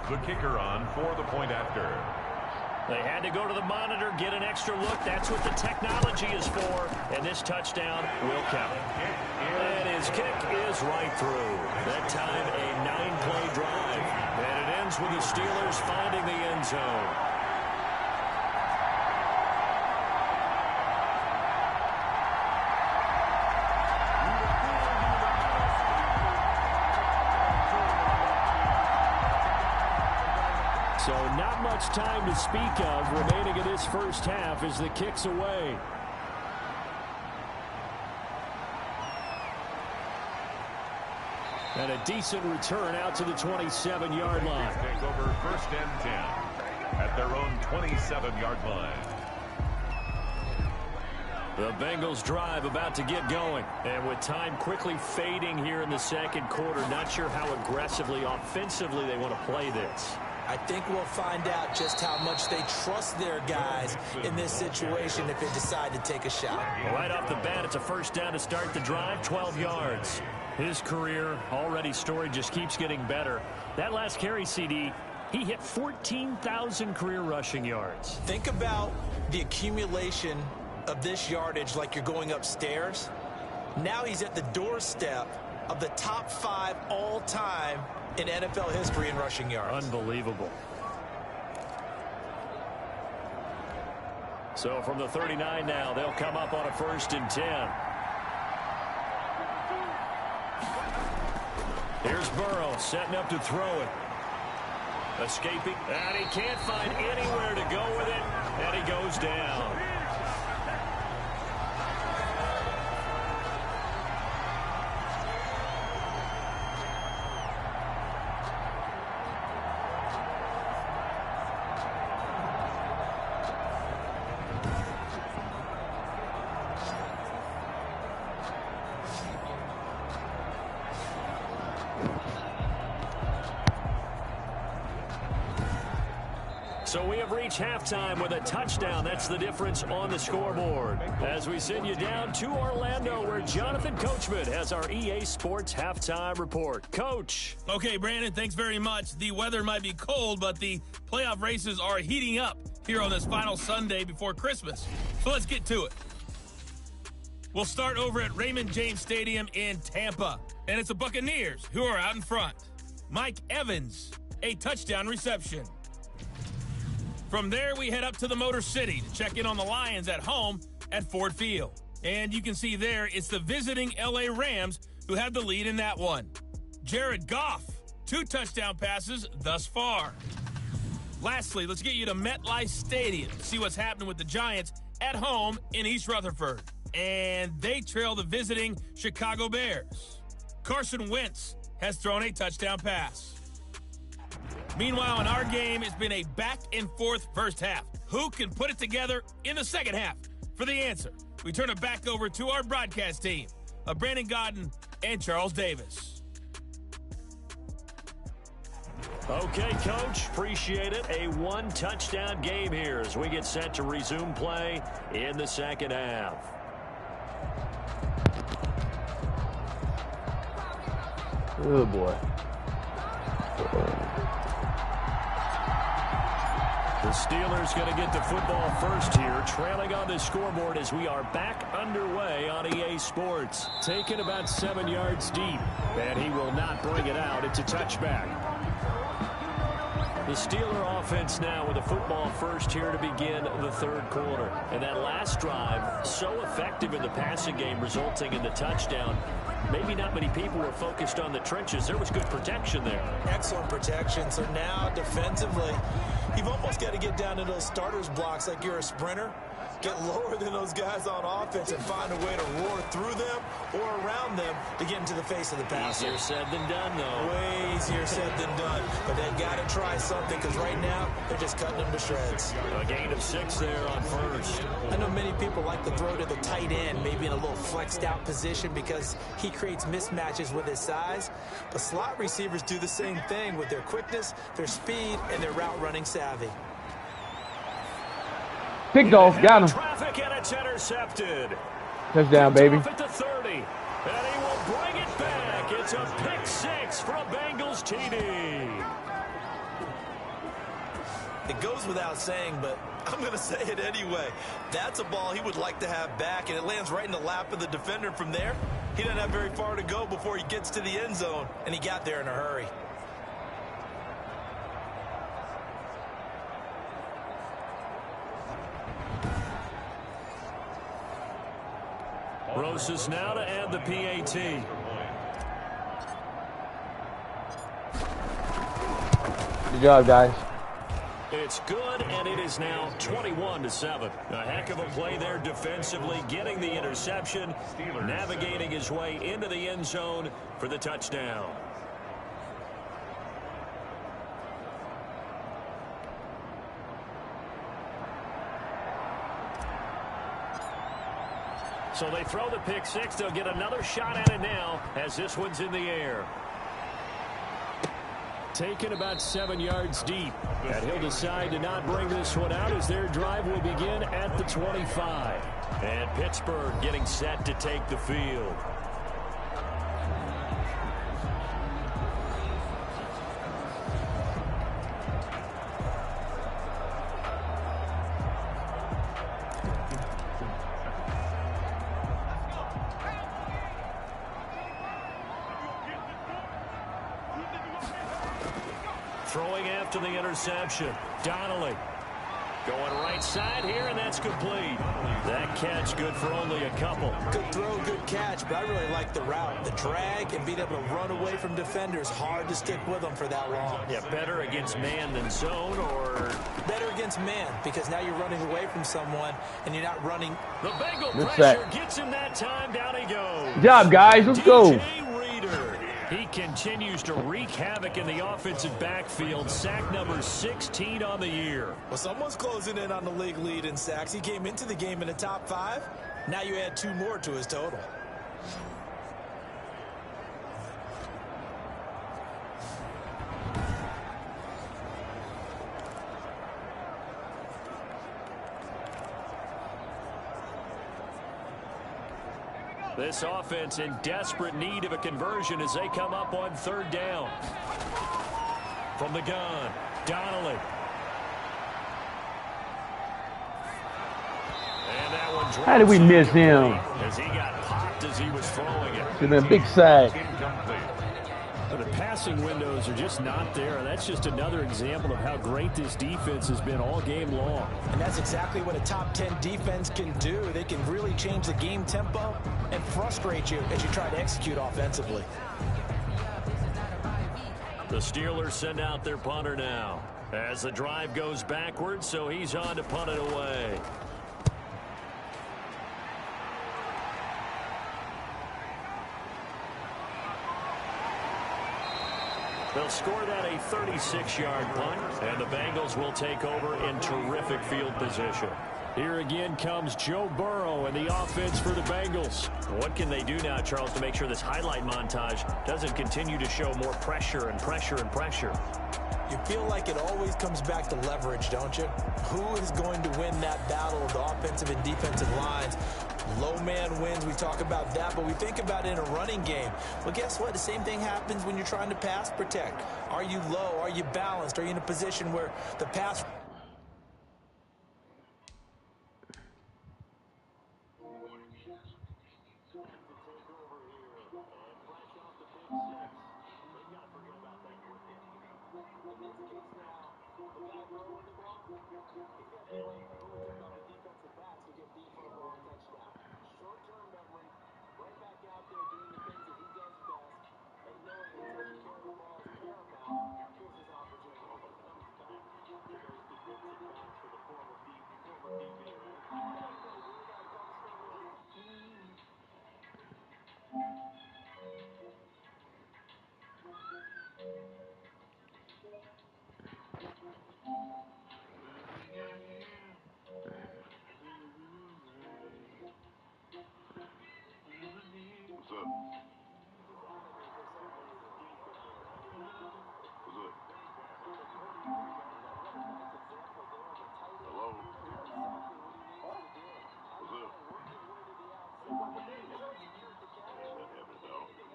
The kicker on for the point after. They had to go to the monitor, get an extra look. That's what the technology is for. And this touchdown will count. And his kick is right through. That time a 9-play drive. And it ends with the Steelers finding the end zone. So not much time to speak of remaining in this first half as the kick's away. And a decent return out to the 27-yard line. Take over first and 10. at their own 27-yard line. The Bengals drive about to get going. And with time quickly fading here in the second quarter, not sure how aggressively, offensively they want to play this. I think we'll find out just how much they trust their guys in this situation if they decide to take a shot. Well, right off the bat, it's a first down to start the drive, 12 yards. His career already storied, just keeps getting better. That last carry, CD, he hit 14,000 career rushing yards. Think about the accumulation of this yardage like you're going upstairs. Now he's at the doorstep of the top 5 all-time in NFL history in rushing yards. Unbelievable. So from the 39 now, they'll come up on a 1st and 10. Here's Burrow setting up to throw it. Escaping, and he can't find anywhere to go with it, and he goes down. So we have reached halftime with a touchdown. That's the difference on the scoreboard. As we send you down to Orlando, where Jonathan Coachman has our EA Sports halftime report. Coach. Okay, Brandon, thanks very much. The weather might be cold, but the playoff races are heating up here on this final Sunday before Christmas. So let's get to it. We'll start over at Raymond James Stadium in Tampa. And it's the Buccaneers who are out in front. Mike Evans, a touchdown reception. From there, we head up to the Motor City to check in on the Lions at home at Ford Field. And you can see there, it's the visiting LA Rams who have the lead in that one. Jared Goff, 2 touchdown passes thus far. Lastly, let's get you to MetLife Stadium to see what's happening with the Giants at home in East Rutherford. And they trail the visiting Chicago Bears. Carson Wentz has thrown a touchdown pass. Meanwhile, in our game, it's been a back-and-forth first half. Who can put it together in the second half? For the answer, we turn it back over to our broadcast team of Brandon Godden and Charles Davis. Okay, Coach, appreciate it. A 1-touchdown game here as we get set to resume play in the second half. Oh, boy. The Steelers going to get the football first here, trailing on the scoreboard as we are back underway on EA Sports. Taken about 7 yards deep, and he will not bring it out. It's a touchback. The Steeler offense now with the football first here to begin the third quarter. And that last drive, so effective in the passing game, resulting in the touchdown. Maybe not many people were focused on the trenches. There was good protection there. Excellent protection. So now defensively, you've almost got to get down to those starters blocks like you're a sprinter. Get lower than those guys on offense and find a way to roar through them or around them to get into the face of the passer. Easier said than done, though. Way easier said than done. But they've got to try something because right now they're just cutting them to shreds. A gain of 6 there on first. I know many people like to throw to the tight end, maybe in a little flexed out position because he creates mismatches with his size. But slot receivers do the same thing with their quickness, their speed, and their route running savvy. Picked off, got him. Traffic and it's intercepted. Touchdown, baby. Off at the 30, and he will bring it back. It's a pick 6 for a Bengals TD. It goes without saying, but I'm going to say it anyway. That's a ball he would like to have back, and it lands right in the lap of the defender. From there, he doesn't have very far to go before he gets to the end zone, and he got there in a hurry. Rosas now to add the PAT. Good job, guys. It's good, and it is now 21-7. A heck of a play there defensively, getting the interception, navigating his way into the end zone for the touchdown. So they throw the pick six. They'll get another shot at it now as this one's in the air. Taken about 7 yards deep. And he'll decide to not bring this one out as their drive will begin at the 25. And Pittsburgh getting set to take the field. Throwing after the interception. Donnelly going right side here, and that's complete. That catch good for only a couple. Good throw, good catch, but I really like the route. The drag and being able to run away from defenders. Hard to stick with them for that long. Yeah, better against man than zone, or? Better against man, because now you're running away from someone, and you're not running. The Bengal pressure gets him that time. Down he goes. Good job, guys. Let's go. He continues to wreak havoc in the offensive backfield. Sack number 16 on the year. Well, someone's closing in on the league lead in sacks. He came into the game in the top 5. Now you add 2 more to his total. This offense in desperate need of a conversion as they come up on 3rd down. From the gun, Donnelly. And that one how did we miss him? As he got popped as he was throwing it. It's a big sack. The passing windows are just not there. That's just another example of how great this defense has been all game long. And that's exactly what a top 10 defense can do. They can really change the game tempo and frustrate you as you try to execute offensively. The Steelers send out their punter now as the drive goes backwards, so he's on to punt it away. They'll score that a 36-yard punt, and the Bengals will take over in terrific field position. Here again comes Joe Burrow and the offense for the Bengals. What can they do now, Charles, to make sure this highlight montage doesn't continue to show more pressure and pressure and pressure? You feel like it always comes back to leverage, don't you? Who is going to win that battle of the offensive and defensive lines? Low man wins. We talk about that, but we think about it in a running game. Well, guess what? The same thing happens when you're trying to pass protect. Are you low? Are you balanced? Are you in a position where the pass...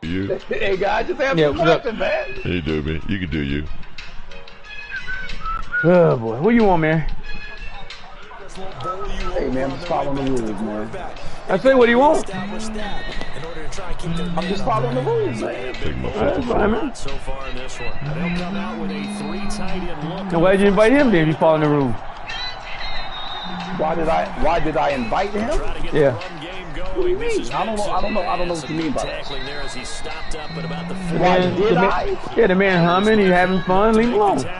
You? Hey guys, just have some nothing, man. You do, man. You can do you. Oh boy, what do you want, man? Hey man, I'm just following the rules, man. I say, what do you want? I'm just following the rules, man. That's fine, man. So far in this one, they'll come out with a 3 tight end look. And why did you invite him then if you following the rules? Why did I invite him? Yeah. What do you mean? I don't know what you mean by that. Why did I? Yeah, the man humming, he having fun, leave him alone. Hey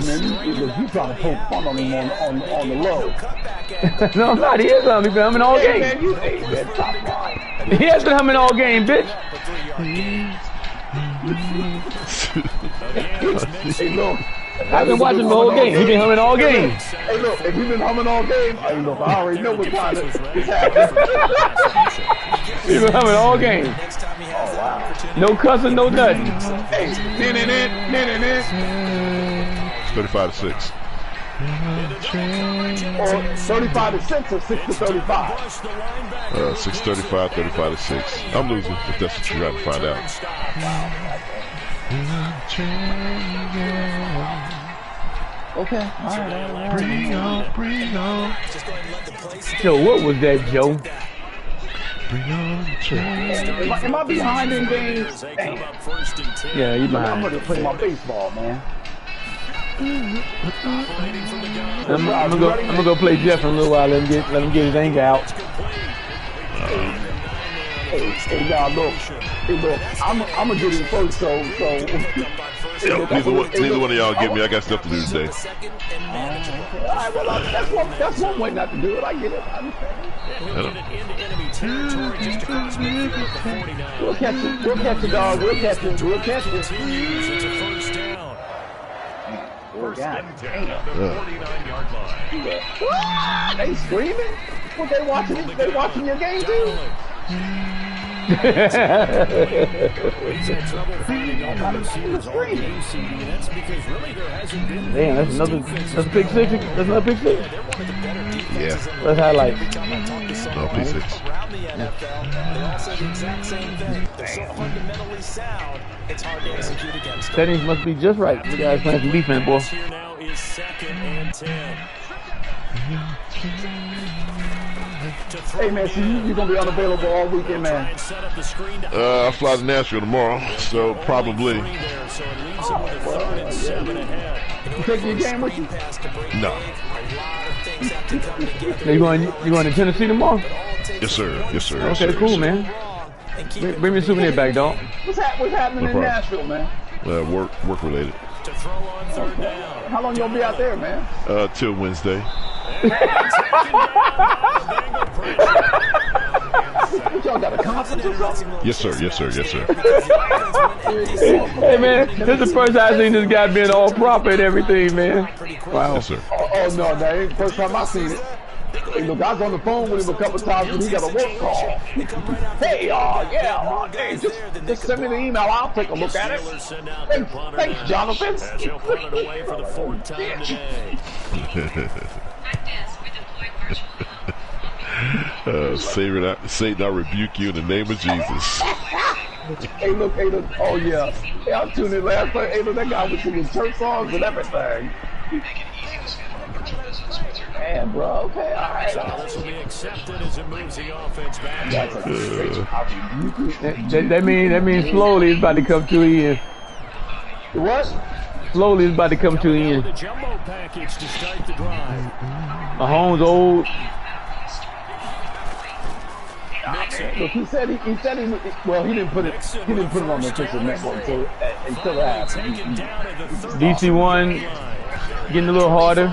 man, you trying to poke fun on him on the low. No, I'm not. He is humming. He's been humming all game. Man, you hey, man, stop lying. He has been humming all game, bitch. Hey, look. I've been watching the whole game. He been humming all game. Hey, look, if you've been humming all game, hey, look, I already know what time it's happening. He been humming all game. Oh, wow. No cussing, no nothing. Hey, 35-6. or 35-6 or 6-35. 6:35, 35-6. I'm losing if that's what you're trying to find out. Okay, all right. Bring on. Joe, what was that, Joe? Bring on the change. Am I behind in games? Damn. Yeah, you I'm behind. going to play my baseball, man. I'm gonna go play Jeff for a little while. Let him get his anger out. Hey, y'all, look. Hey, look, I'm gonna get it first, so. Neither one of y'all get me. I got stuff to do today. All right, well, that's one way not to do it. I get it. I understand. We'll catch it. We'll catch it, dog. We'll catch it. We'll catch it. First and 10 at the 49-yard line. They screaming? What, they watching? They watching your game too? He's had trouble finding open receivers all game, CD, and that's because really there hasn't been. Damn, that's a big six. That's another big six. Yeah. Let's highlight. No, P6. Around the NFL, they all say the exact same thing. They're so fundamentally sound, it's hard to execute against them. Settings must be just right. You guys playing some defense, boy. Here now is 2nd and 10. Hey man, so you're gonna be unavailable all weekend, man. I fly to Nashville tomorrow, so probably. You taking your game with you? No. You going to Tennessee tomorrow? Yes, sir. Yes, sir. Okay, cool, man. Bring me a souvenir back, dog. What's happening in Nashville, man? Work related. How long you gonna be out there, man? Till Wednesday. Y'all got a concert or something? Yes, sir. Yes, sir. Yes, sir. Hey, man, this is the first time I've seen this guy being all proper and everything, man. Wow. Yes, sir. Oh no, that ain't the first time I seen it. Hey, look, I was on the phone with him a couple times and he got a work call. Hey, hey, just send me the email. I'll take a look at it. Thanks, Jonathan. Satan, I rebuke you in the name of Jesus. Hey, look. Oh, yeah. Hey, I tuned in last night. Hey, look, that guy was singing church songs and everything. Man, bro. Okay, all right. This will be accepted as it moves the offense back. That means slowly it's about to come to the end. What? Slowly it's about to come to the end. The jumbo package to start the drive. Mahomes old. Look, he said he well, he didn't put it on the official network until after. DC1 getting a little harder.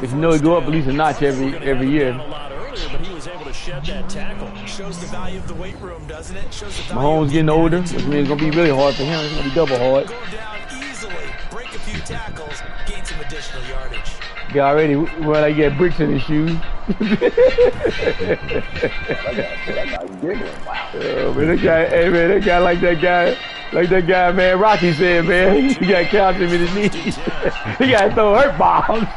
If you know he go up at least a notch every year. But he was able to shed that tackle. Shows the value of the weight room, doesn't it? Shows the value. Mahomes getting older, which means it's gonna be really hard for him. It's gonna be double hard. Go down easily, break a few tackles, gain some additional yardage. Guy already I get bricks in his shoes. Man, that guy like that guy, man. Rocky said, man, he got calcium in his knees. He got to throw hurt bombs.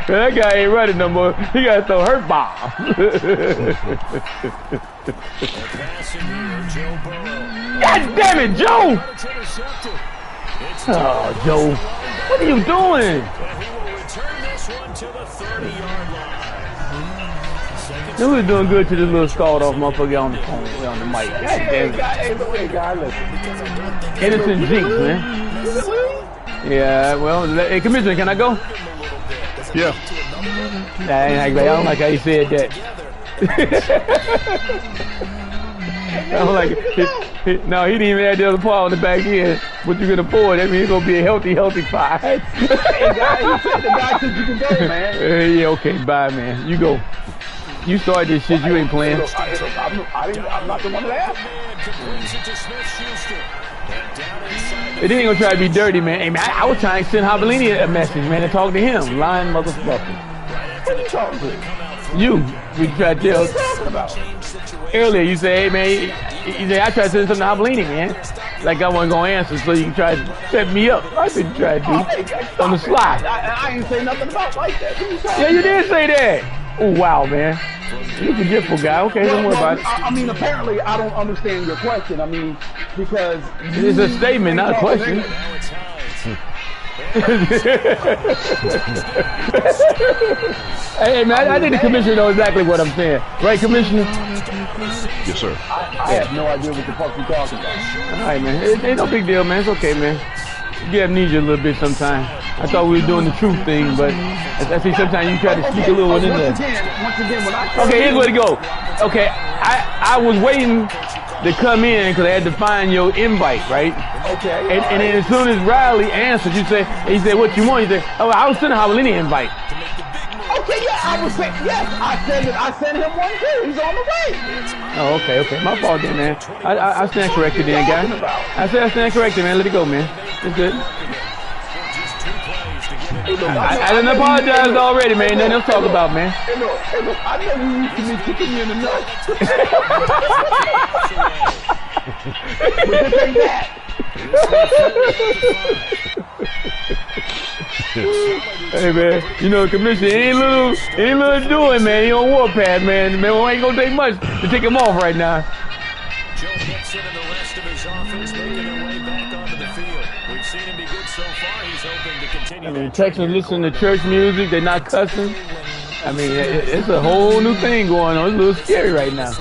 Man, that guy ain't running no more. He got to throw hurt bombs. God damn it, Joe! Oh, Joe, what are you doing? They was doing good to this little stalled off motherfucker on the phone, on the mic. God damn it. Innocent jinx, man. Yeah, well, hey, Commissioner, can I go? Yeah. I don't like how he said that. I don't like it. No, he didn't even have the other part on the back end. What you gonna pour? That means it's gonna be a healthy fight. Hey, guy, he said the guy said you can go, man. Yeah, okay, bye, man. You go. You started this shit. You ain't playing. I'm not the one that asked. They ain't gonna try to be dirty, man. Hey, man, I was trying to send Hobaleni a message, man, and talk to him. Lying motherfucker. What are you talking to? You, we tried to tell. What are you talking about? Earlier, you say, hey, man, you say, I tried to send something to Hobaleni, man. Like I wasn't gonna answer, so you can try to set me up. I didn't try to do on the slide. I ain't say nothing about like that. Yeah, you did say that. Oh, wow, man. You're a forgetful guy. Okay, don't worry about it. I mean, apparently, I don't understand your question. I mean, because it's a statement, not a question. Hey, man, I think the commissioner knows exactly what I'm saying. Right, Commissioner? Yes, sir. I have no idea what the fuck you're talking about. All right, man. It ain't no big deal, man. It's okay, man. You get amnesia a little bit sometimes. I thought we were doing the truth thing, but I see sometimes you try to sneak a little one in there. Once again, when I okay, here's where to go. Okay, I was waiting to come in because I had to find your invite, right? Okay. And then as soon as Riley answered, he said, what you want? He said, oh, I was sending Hobaleni invite. Okay, yeah, I was saying, yes, I sent him one too. He's on the way. Oh, okay. My fault then, man. I stand corrected then, guy. I said I stand corrected, man. Let it go, man. It's good. I done apologized already, man. Nothing else to talk about, man. Hey, look, I know you used to be kicking me in the nuts. But this ain't that. Hey, man, you know, Commissioner, ain't little doing, man. He on warpath, man. Man, it ain't gonna take much to take him off right now. Joe Mixon and the rest of his offense making their way back onto the field. We've seen him be good so far. He's hoping to continue. I mean, Texans listen to church music. They're not cussing. I mean, it's a whole new thing going on. It's a little scary right now.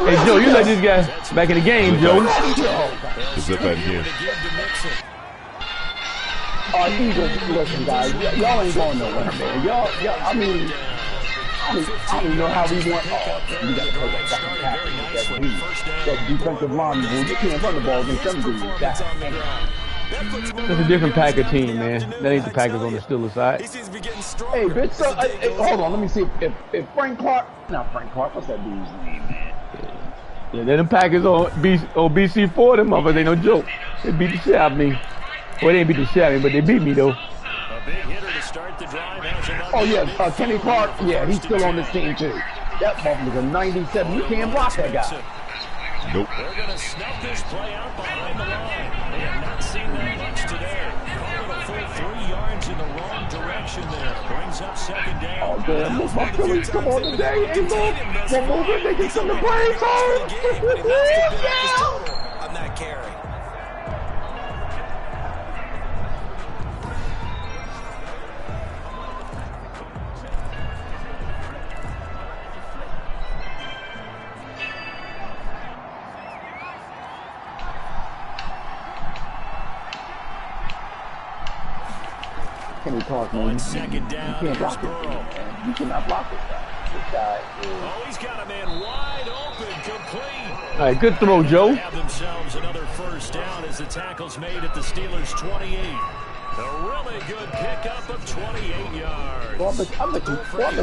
Hey, Joe, you let this guy back in the game, Joe. Is that back again? Listen, guys, y'all ain't going nowhere, man. Y'all, I mean, I don't even know how we want. Oh, you got to play that fucking tackle with that defensive line. You can't run the ball against them dudes. That's a different Packer team, man. That ain't the Packers on the Steelers side. Hey, bitch, so, hold on. Let me see if Frank Clark. Not Frank Clark. What's that dude's name, man? Yeah, them Packers on BC4, them motherfuckers ain't no joke. They beat the shit out of me. Well, they didn't beat the shit out of me, but they beat me, though. Oh, yeah, Kenny Clark. Yeah, he's still on this team, too. That motherfucker's a 97. You can't block that guy. Nope. They're going to snuff this play out behind the line. They have not seen that much today. Call it a full 3 yards in the wrong direction there. Brings up second down. Oh, damn. Look, my Phillies come on today. Hey, look. One movement, they get some of the brains home. On that carry. Kenny Clark, man. You can't block it. You cannot block it. This guy is... Oh, he's got a man wide open, complete. All right, good throw, Joe. Have themselves another first down as the tackle's made at the Steelers' 28. A really good pickup of 28 yards. Well, I bet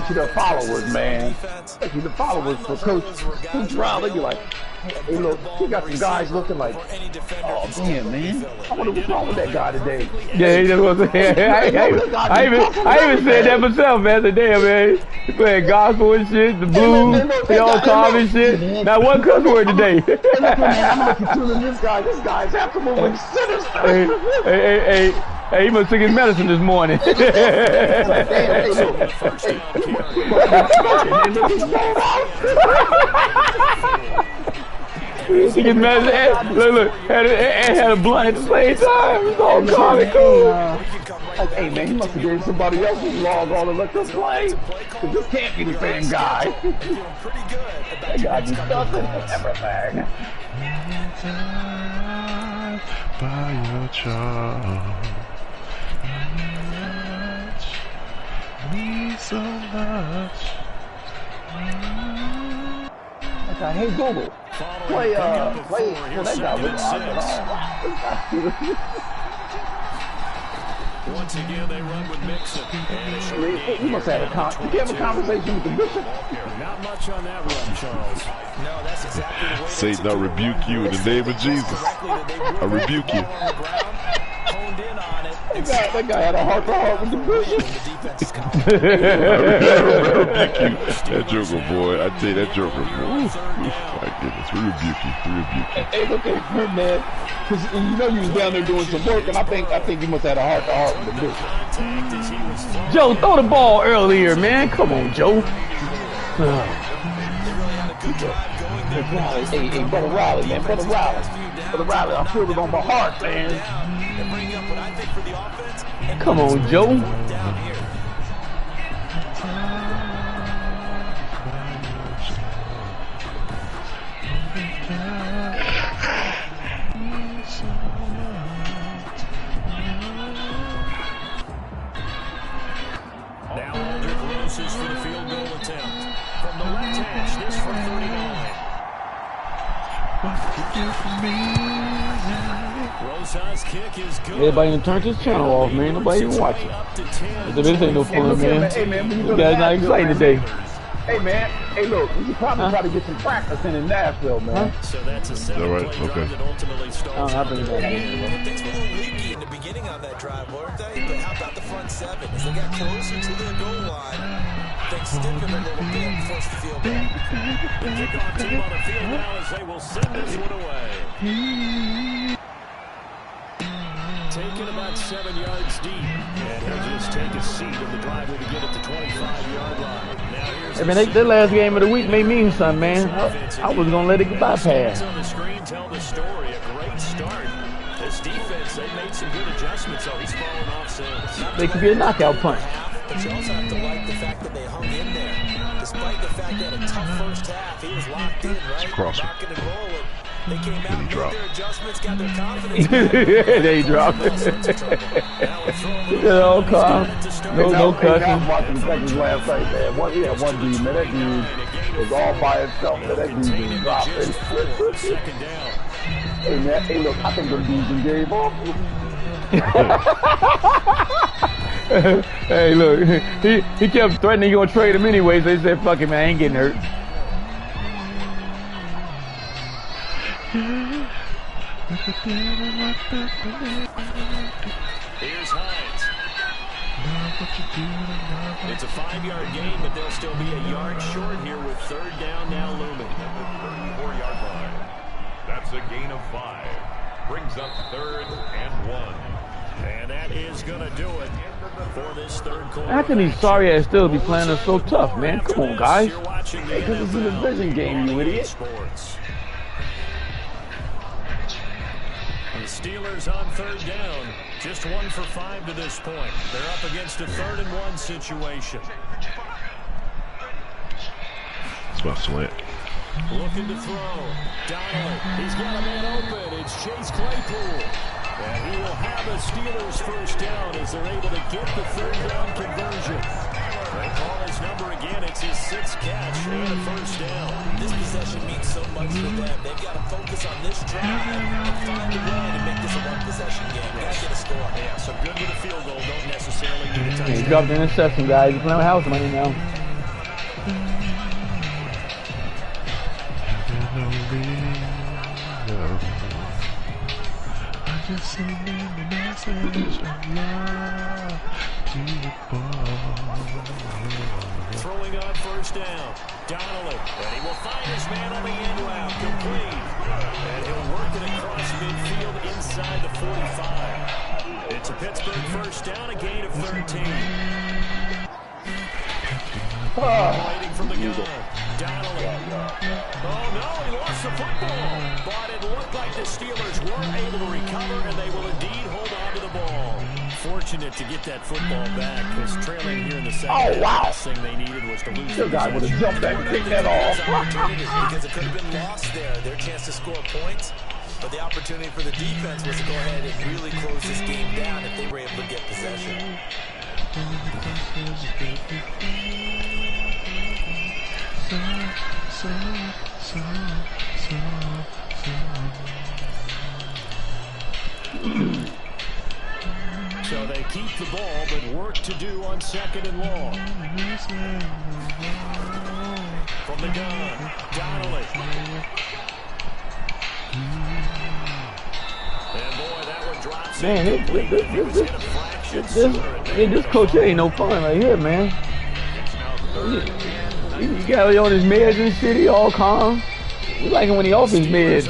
you the followers, man. I bet you the followers for Coach Riley. You're like, hey, look, he got some guys looking like, oh, damn, man. I wonder what's wrong with that guy today. Yeah, he just wasn't here. I even said that myself, man. I said, damn, man. He playing gospel and shit, the blues, they all calm and shit. Not one cuss word today. Hey, look, man, I'm looking through this guy. This guy's after moving sinister. Hey, he must took his medicine this morning. Hey, He gets medicine. Look, had a blunt at the same time. It's all calm and cool. Like, hey, man, he must have gave somebody else's log on and let them play. Because this can't be the same guy. That guy be stuffing everything. By your charm. Me so much. Okay, hey Google, play well, that guy was Once again, they run with Mixon. You must have a conversation with the bishop. Not much on that run, Charles. No, that's exactly the way. Satan, I rebuke you in the name of Jesus. I rebuke you. Honed in on it. That guy had a heart-to-heart with the bishop. I rebuke you. That joker, boy. I tell you, that joker, boy. Ooh, my goodness. We rebuke you. We rebuke you. Hey, look at him, man. Because you know you was down there doing some work, and I think you must have had a heart-to-heart with the bishop. Joe, throw the ball earlier, man. Come on, Joe. Hey, Brother Riley, man. Brother Riley, I feel it on my heart, man. Come on, Joe. Now Aldrich Roses for the field goal attempt. From the left hash, this for 39. Rosas' kick is good. Everybody done turned this channel off, man. Nobody even watching. This ain't no fun, man. Hey, man, You guys not excited today. Hey, man. Hey, look, we should probably try to get some practice in Nashville, man. So that's a 7-play drive that ultimately stalls. I bring that Things were a little leaky in the beginning on that drive, weren't they? But how about the front seven? As they got closer to their goal line, things stiffened a little bit and forced the field goal. The kickoff team on the field now as they will send this one away. Taken about 7 yards deep. And he'll just take a seat in the driveway to get it to 25-yard line. Hey, man, that last game of the week may mean something, man. I was going to let it get bypassed. On the screen tell the story. A great start. This defense, they made some good adjustments, so he's fallen off since. They could be a knockout punch. But you also have to like the fact that they hung in there. Despite the fact that a tough first half, he was locked in, right? Rocking and rolling. They came out, made their adjustments, got their confidence back. They dropped it. All calm. No cussing. I was watching the Texans last night, man. One dude, man. That dude was all by himself, man. That dude just dropped it. Hey, man. Hey, look, I think them dudes in gave up. Hey, look. He kept threatening you gonna trade him anyways. They said, fuck it, man. I ain't getting hurt. Here's Hines. It's a 5-yard gain, but they'll still be a yard short here with third down now looming. 34-yard line. That's a gain of 5. Brings up 3rd and 1. And that is going to do it for this third quarter. How can these sorry ass still be playing us so tough, man? Come on, guys. You're watching the Hey, this is a division game, you idiot. Sports. The Steelers on third down. Just 1 for 5 to this point. They're up against a 3rd and 1 situation. It's my slant. Looking to throw. Donnelly. He's got a man open. It's Chase Claypool. And he will have a Steelers first down as they're able to get the third down conversion. They call his number again. It's his 6th catch and a first down. This possession means so much for them. They've got to focus on this drive and find a way to make this a one-possession game. Got to get a score. Yeah, so good with a field goal. Don't necessarily need a touchdown. He dropped the interception, guys. He's playing with house money now. Throwing on first down. Donnelly. And he will find his man on the end route. Complete. And he'll work it across midfield inside the 45. It's a Pittsburgh first down, a gain of 13. Waiting from the gun. Donnelly. Oh, no, he lost the football. But it looked like the Steelers weren't able to recover, and they will indeed hold on to the ball. Fortunate to get that football back, because trailing here in the second half, the last thing they needed was to lose. This guy would have jumped that and kicked that off. Because it could have been lost there, their chance to score points. But the opportunity for the defense was to go ahead and really close this game down if they were able to get possession. So they keep the ball, but work to do on 2nd and long. From the gun, Donnelly. And boy, that one drops Man, this coach ain't no fun right here, man. He got on his meds and shit. He all calm. We like him when he off his meds.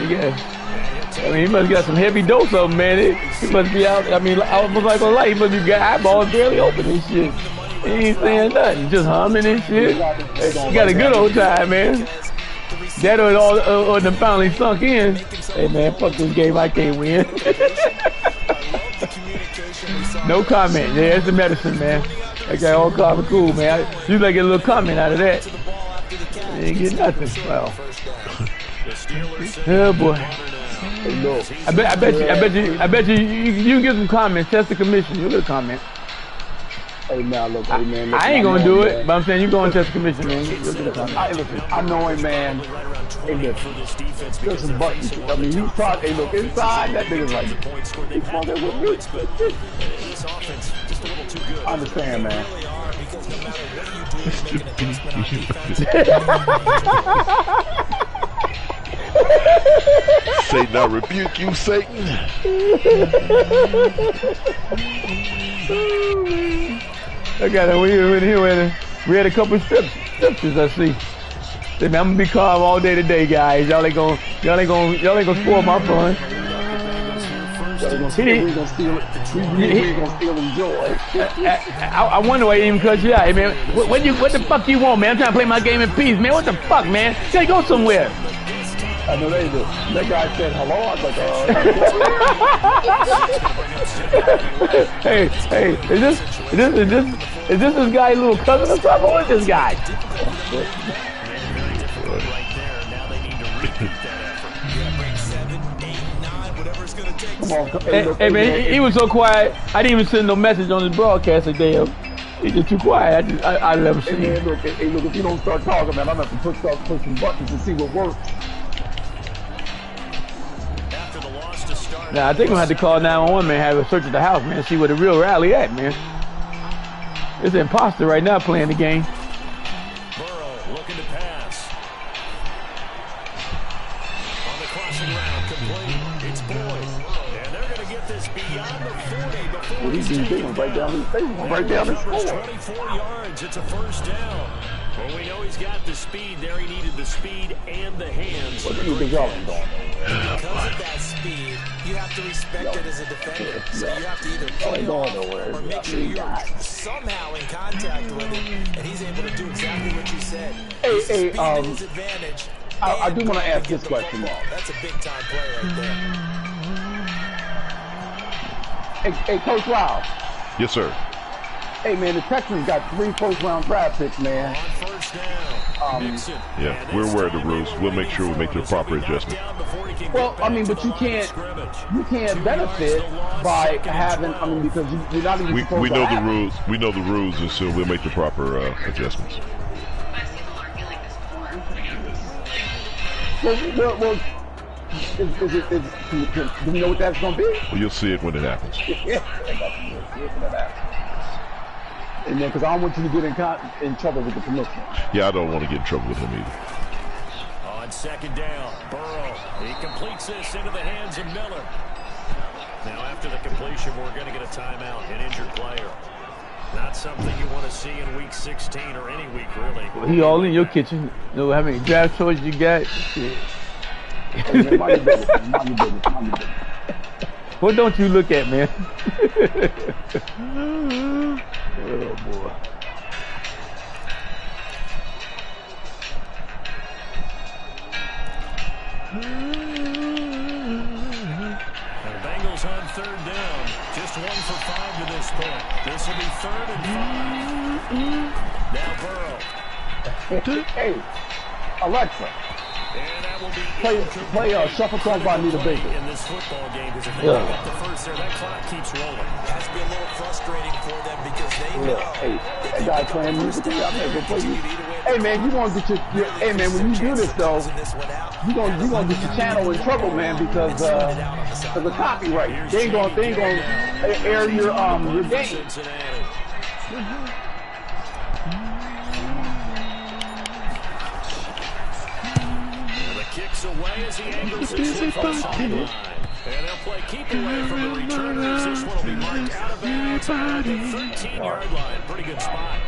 Yeah. I mean, he must got some heavy dose of him, man. He must be out. I mean, I was like, he must be got eyeballs barely open and shit. He ain't saying nothing, just humming and shit. He got a good old time, man. That or them finally sunk in. Hey man, fuck this game, I can't win. No comment. Yeah, it's the medicine, man. That guy all calm and cool, man. You like get a little comment out of that. You ain't get nothing. Well. Oh boy. I bet you get some comments. Test the commission. You'll get a comment. Hey man, look, hey man. Look, I ain't gonna do it, but I'm saying you go and test the commission, man. I know him, man. Hey, look, there's some buttons. I mean, he's trying. Hey, look, inside that nigga's like, he's fucking with me. I understand, man. Satan, I rebuke you, Satan. I got it. We had a couple scriptures. I see. Say, man, I'm gonna be calm all day today, guys. Y'all ain't gonna spoil my fun. We're gonna steal enjoy. I wonder why he even cut you out. Hey, man, what the fuck you want, man? I'm trying to play my game in peace, man. What the fuck, man? You gotta go somewhere. I know they do. That guy said hello. I was like, Hey, is this guy little cousin or something? Or is this guy? Come on, hey man, he was so quiet. I didn't even send no message on his broadcast today. He's just too quiet. I never seen him. Look, if you don't start talking, man, I'm gonna have to push some buttons and see what works. Now I think I'm gonna have to call 911, man. Have a search of the house, man. See where the real rally at, man. It's an imposter right now playing the game. Burrow looking to pass. On the crossing route, complete. It's Boyd, and they're gonna get this beyond the 40 before what he's doing right down his face, right down his score. 24 yards. It's a first down. Well, we know he's got the speed there. He needed the speed and the hands. What do you think y'all going? Because of that speed, you have to respect it as a defender. So you have to either play off or make sure you're somehow in contact with him, and he's able to do exactly what you said. Hey, speed at his advantage. I do want to ask this question. That's a big-time play right there. Hey, Coach Wild. Yes, sir. Hey, man, the Texans got 3 first-round draft picks, man. On first down. Yeah, we're aware of the rules. We'll make sure we make the proper adjustment. Well, I mean, but you can't benefit by having. I mean, because you're not even supposed we to know have the rules. We know the rules, and so we'll make the proper adjustments. Well, do we know what that's going to be? Well, you'll see it when it happens. And then, because I don't want you to get in trouble with the commissioner. Yeah, I don't want to get in trouble with him either. On second down, Burrow. He completes this into the hands of Miller. Now, after the completion, we're going to get a timeout, an injured player. Not something you want to see in week 16 or any week, really. Well, he all in your kitchen. You know how many draft choices you got? Shit. What don't you look at, man? Oh boy. The Bengals on third down. Just 1 for 5 to this point. This will be 3rd and 5. Now Burrow. Hey, Alexa, Play shuffle by Nita Baker. In this football game, because if they pick up the first there, that clock keeps rolling. It has to be a little frustrating for them because they know. Hey, that guy playing music. Hey man, you gonna get your hey man, when you do this though, you gonna get your channel in trouble, man, because of the copyright. They ain't gonna air your game. Kicks away as he angles his foot from the sideline. And they'll play keep away from the returners. This one will be marked out of bounds at the 13-yard line. Pretty good spot.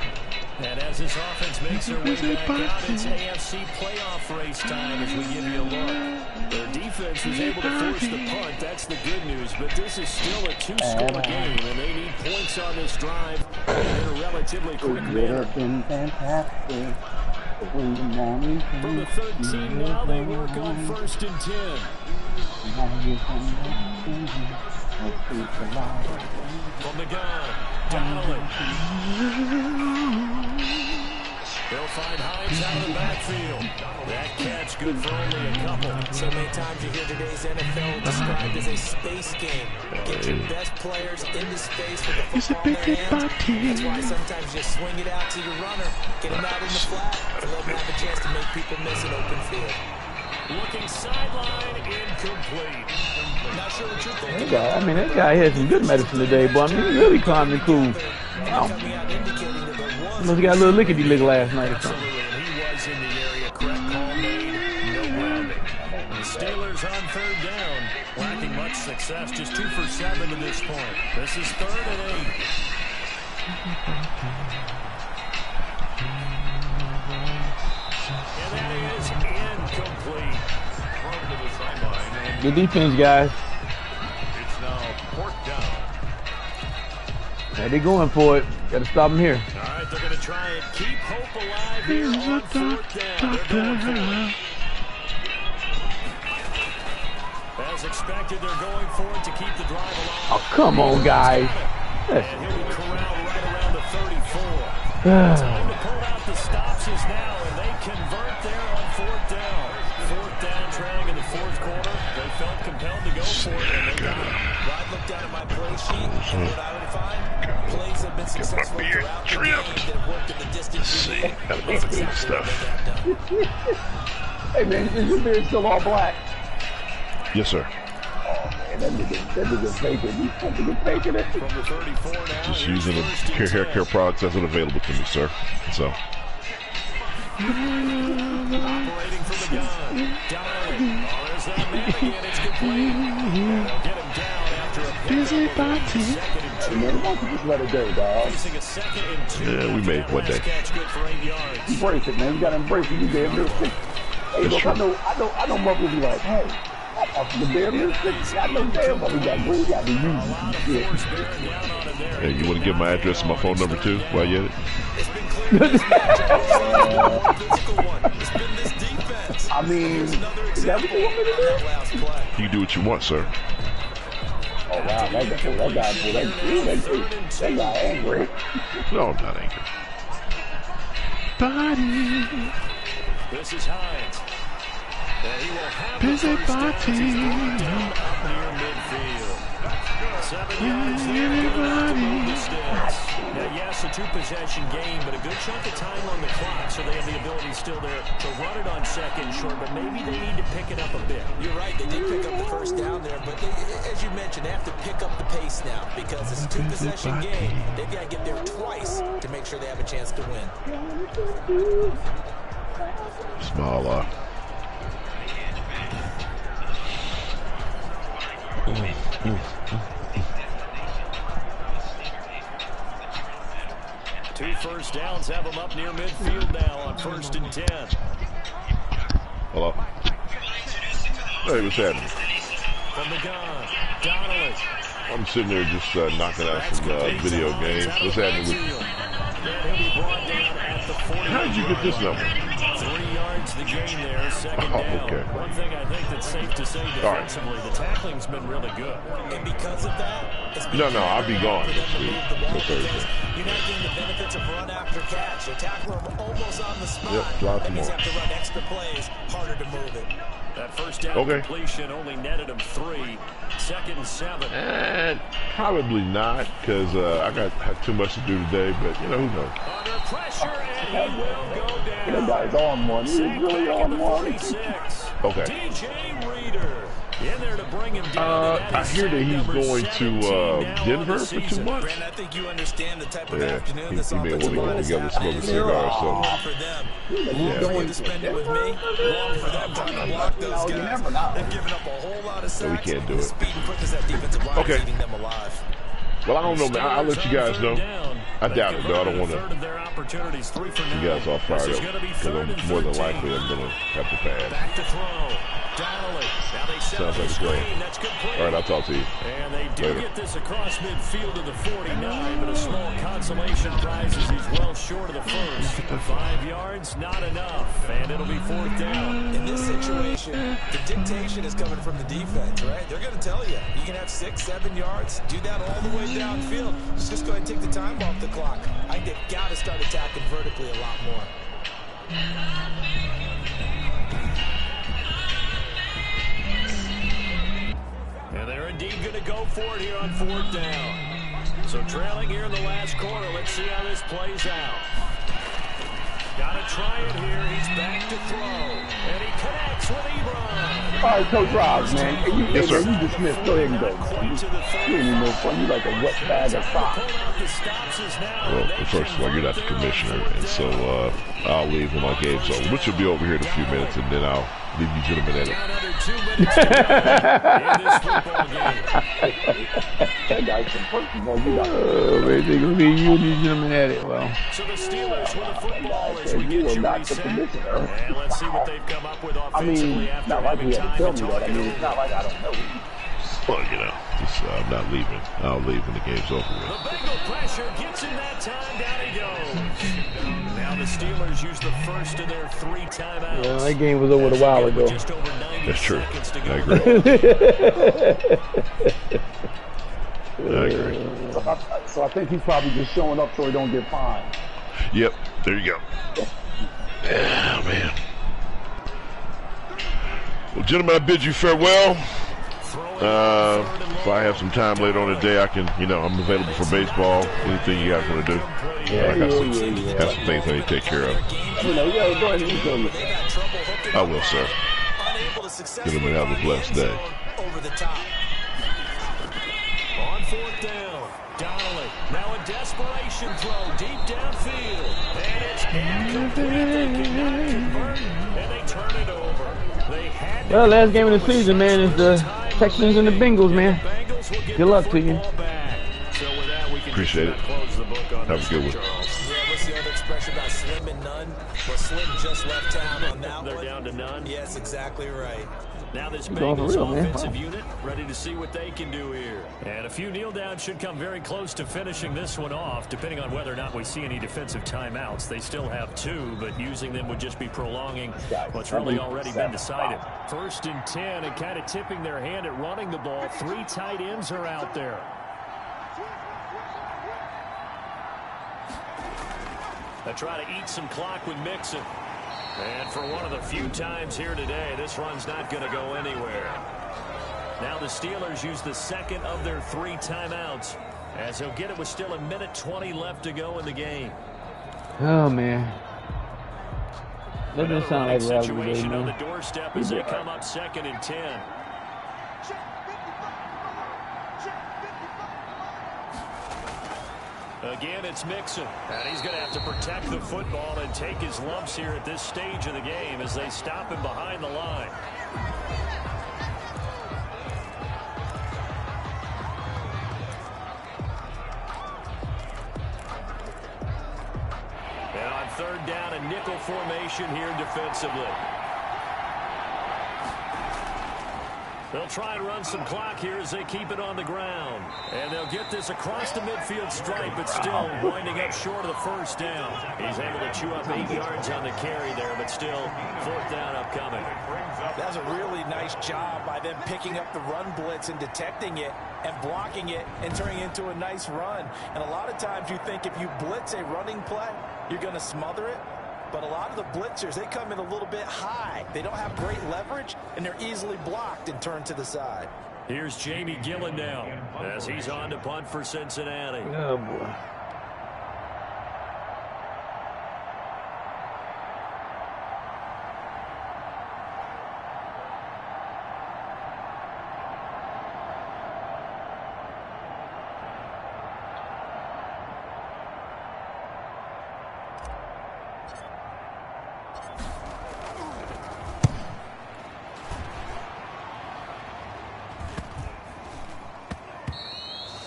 And as this offense makes their way back out, it's AFC playoff race time as we give you a look. Their defense was able to force the punt. That's the good news. But this is still a two-score game, and they need points on this drive in a relatively quick manner. From the 13 now, they work on 1st and 10. From the gun, Donnelly. They'll find Hines out of the backfield. That catch good for only a couple. So many times you hear today's NFL described as a space game. Get your best players into space with the football in their hands. That's why sometimes you swing it out to your runner, get him out in the flat, and let him have a chance to make people miss an open field. Looking sideline, incomplete. Not sure what you're thinking. That guy had some good medicine today, boy. I mean, he really calm and cool. Wow. Must have got a little lickety-lick last night or something. He was in the area. Correct call made. No grounding. The Steelers on 3rd down. Lacking much success. Just 2 for 7 to this point. This is 3rd and 8. And that is incomplete. Thrown to the sideline. Good defense, guys. It's now 4th down. Yeah, they going for it. Got to stop them here. All right, they're going to try and keep hope alive here on 4th down. They're going for it. As expected, they're going for it to keep the drive alive. Oh, come on, guys. And he'll be corralled right around the 34. Time to pull out the stops is now, and they convert there on 4th down. 4th down, trailing in the 4th quarter. They felt compelled to go for it, and they got it. I'd look down at my play sheet, and what I would find, plays have been successful throughout the game that have worked in the distance. That's exactly what they got done. Hey man, is your beard still all black? Yes, sir. Oh man, that nigga's faking. He's fucking faking it. From the 34 now. Just using the hair care products that's available to me, sir. So. Operating from the gun. Donnelly. Oh, there's that man again. It's complete. They'll get him down after a pickup of 2nd and 2. Man, why don't you just let it go, dog? Facing a 2nd and 2. Yeah, we made one day. Catch good for 8 yards. Embrace it, man. You gotta embrace it. You damn near sick. Hey, look, I know motherfuckers be like, hey, the damn near sick. I know damn well we got to use this shit. Hey, you want to give my address and my phone number too while you at it? I mean, is that what you want me to do? You can do what you want, sir. Oh wow, that guy angry. No, I'm not angry. Body. This is Hines. And he will have Busy the first down body. as he's brought down up near midfield. 7 yards there. Good enough to move the sticks. Now, yes, a 2-possession game, but a good chunk of time on the clock, so they have the ability still there to run it on 2nd short, but maybe they need to pick it up a bit. You're right, they did pick up the first down there, but they, as you mentioned, they have to pick up the pace now because it's a 2-possession game. They've got to get there twice to make sure they have a chance to win. Small, Two first downs have them up near midfield now on 1st and 10. Hello. Hey, what's happening? From the gun, Donnelly. I'm sitting there just knocking out some video games. What's happening with you? He'll be brought down at the 40. How did you get this number? 3 yards starts the game there, second down. Okay. One thing I think that's safe to say defensively, the tackling's been really good. And because of that, it's been No, I'll be gone for them next to week. move the ball No Thursday. because you're not getting the benefits of run after catch. They tackle him almost on the spot. Yep, fly that means tomorrow. you have to run extra plays, harder to move it. That first down completion only netted him 3. Second and 7. And probably not, because I had too much to do today, but, you know, who knows. Under pressure, and he will go down. That guy's on one. He's really on one. 46. Okay. DJ Reader in there to bring him down. I hear that he's going to Denver for 2 months. Brandon, I think you understand the type of Yeah, afternoon this he may offensive want to line go is together, having. smoke a cigar or something. For them. Yeah. Going to spend it with me. Long for them to block those guys. They've given up a whole lot of sacks. we can't do The it. speed and quickness that defensive line is eating them alive. Well, I don't know, man. I'll let you guys know. I doubt it, though. I don't want to you guys all fired up, because more than likely I'm going to have to pass. Back to throw. Donnelly. Now they set Sounds up like the a play. screen. That's complete. All right, I'll talk to you. And they do Later. get this across midfield to the 49, but a small consolation prize as he's well short of the first. 5 yards, not enough, and it'll be 4th down. In this situation, the dictation is coming from the defense, right? They're going to tell you, you can have 6, 7 yards, do that all the way downfield. Just go ahead and take the time off the clock. I think they've got to start attacking vertically a lot more. And they're indeed going to go for it here on 4th down. So trailing here in the last quarter. Let's see how this plays out. Got to try it here. He's back to throw. And he connects with Ebron. All right, Coach Rob, man. Yes, sir. You dismissed. Go ahead and go. You ain't no fun. You like a wet bag of socks. Well, first of all, you're not the commissioner, and so I'll leave when my game's over, which will be over here in a few minutes, and then I'll leave you gentlemen at it. That guy's some personal. You got Oh, man, they're going to be you and these gentlemen at it. Well, So the Steelers with the football as we you get are you not the reset. commissioner. And let's see what they've come up with I offensively mean, after not like having he had to time tell to me talk that. I it mean, it's over. not like I don't know. Well, you know, I'm not leaving. I'll leave when the game's over with. The Bengal pressure gets him that time. Down he goes. Now the Steelers use the first of their 3 timeouts. yeah, that game was over a while ago. Just over 90 That's true. seconds to go. I agree. I agree. So I think he's probably just showing up so he don't get fined. Yep, there you go. Yeah, man. Well, gentlemen, I bid you farewell. If I have some time later on today, I can, I'm available for baseball. Anything you guys want to do? I got some things I need to take care of. Go ahead and go. I will, sir. Gentlemen, have a blessed day. Over the top. On 4th down, Donnelly. Now a desperation throw deep downfield. And it's incomplete. They cannot convert, and they turn it over. They had Well, last game of the season, man, is the Texans and the Bengals, man. Good luck to you. Appreciate it. Have a good one. Yeah, what's the other expression about slim and none? Well, Slim just left town on that They're one. down to none. Yes, exactly right. Now this going for Bengals real, man. offensive unit ready to see what they can do here. And a few kneel downs should come very close to finishing this one off, depending on whether or not we see any defensive timeouts. They still have 2, but using them would just be prolonging what's really already been decided. 1st and 10, and kind of tipping their hand at running the ball. 3 tight ends are out there. They try to eat some clock with Mixon. And for one of the few times here today, this run's not going to go anywhere. Now the Steelers use the 2nd of their 3 timeouts, as they'll get it with still 1:20 left to go in the game. Oh, man. That doesn't sound like Another a rally situation today, on the man. doorstep as they come up 2nd and 10. Again, it's Mixon, and he's going to have to protect the football and take his lumps here at this stage of the game as they stop him behind the line. And on 3rd down, a nickel formation here defensively. They'll try and run some clock here as they keep it on the ground. And they'll get this across the midfield stripe, but still winding up short of the first down. He's able to chew up 8 yards on the carry there, but still 4th down upcoming. That was a really nice job by them picking up the run blitz and detecting it and blocking it and turning it into a nice run. And a lot of times you think if you blitz a running play, you're going to smother it. But a lot of the blitzers, they come in a little bit high. They don't have great leverage, and they're easily blocked and turned to the side. Here's Jamie Gillen now as he's on to punt for Cincinnati. Oh, boy.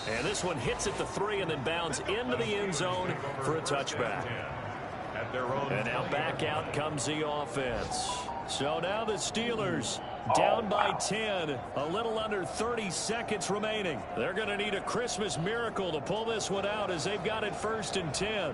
And this one hits at the 3 and then bounds into the end zone for a touchback. And now back out comes the offense. So now the Steelers down by 10, a little under 30 seconds remaining. They're going to need a Christmas miracle to pull this one out as they've got it 1st and 10.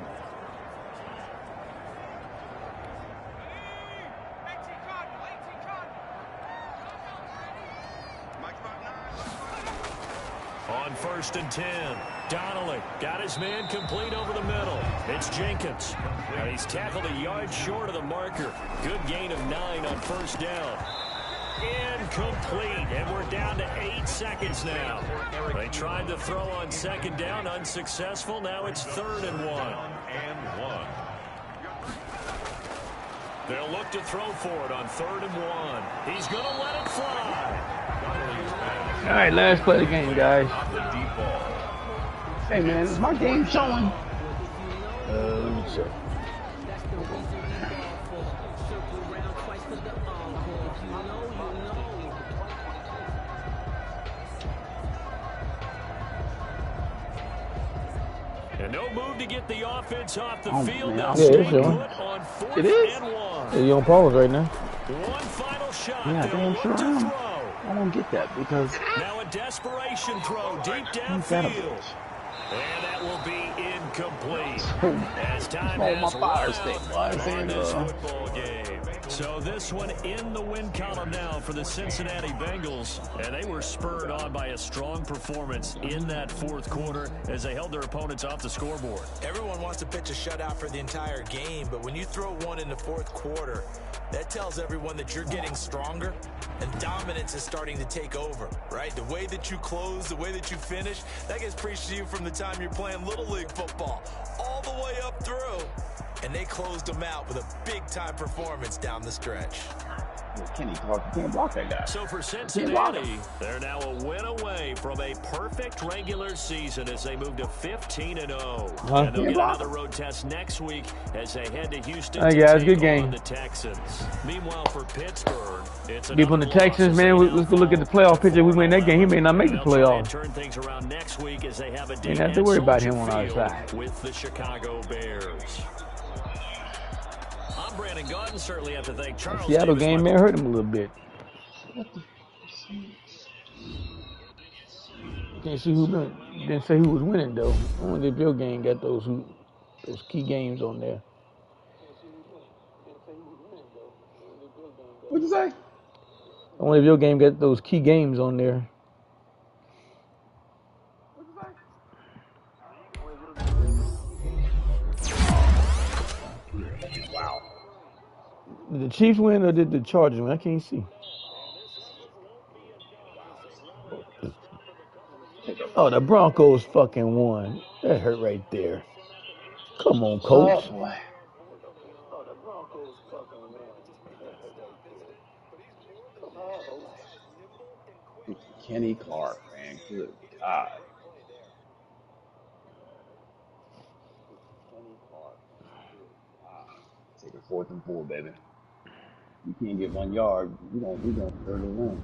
On 1st and 10, Donnelly got his man complete over the middle. It's Jenkins, and he's tackled a yard short of the marker. Good gain of 9 on 1st down. Incomplete, and we're down to 8 seconds now. They tried to throw on 2nd down, unsuccessful. Now it's 3rd and 1. They'll look to throw for it on 3rd and 1. He's going to let it fly. All right, let's play the game, guys. Hey, man, is my game showing? Let me check. And no move to get the offense off the field. Man, Now yeah, stay it's showing. put on 4th It is? and 1. Hey, you on pause right now? One final shot. Yeah, They'll damn look sure to I am. throw. I don't get that because Now a desperation throw deep downfield. And that will be incomplete. As time has run out on this football game. So this one in the win column now for the Cincinnati Bengals. And they were spurred on by a strong performance in that 4th quarter as they held their opponents off the scoreboard. Everyone wants to pitch a shutout for the entire game, but when you throw one in the 4th quarter, that tells everyone that you're getting stronger and dominance is starting to take over, right? The way that you close, the way that you finish, that gets preached to you from the time you're playing Little League football all the way up through. And they closed them out with a big-time performance down the stretch. Kenny Clark, you can't block that guy. So for Cincinnati, they're now a win away from a perfect regular season as they move to 15-0. And they'll get another road test next week as they head to Houston to take on the Texans. Meanwhile, for Pittsburgh, it's deep on the Texans, man. Let's go look at the playoff picture. We win that game. He may not make the playoffs. Turn things around next week as they have a day ain't have to worry about him on our side with the Chicago Bears. I'm Brandon Gaudin. Certainly have to thank Charles. The Seattle game, man, hurt him a little bit. Can't see who didn't say who was winning though. I wonder if your game got those key games on there. What'd you say? I wonder if your game got those key games on there. Wow. Did the Chiefs win or did the Chargers win? I can't see. Oh, the Broncos fucking won. That hurt right there. Come on, coach. Oh, Kenny Clark, man. Good God. Take a 4th and 4, baby. You can't get 1 yard. We gonna early win.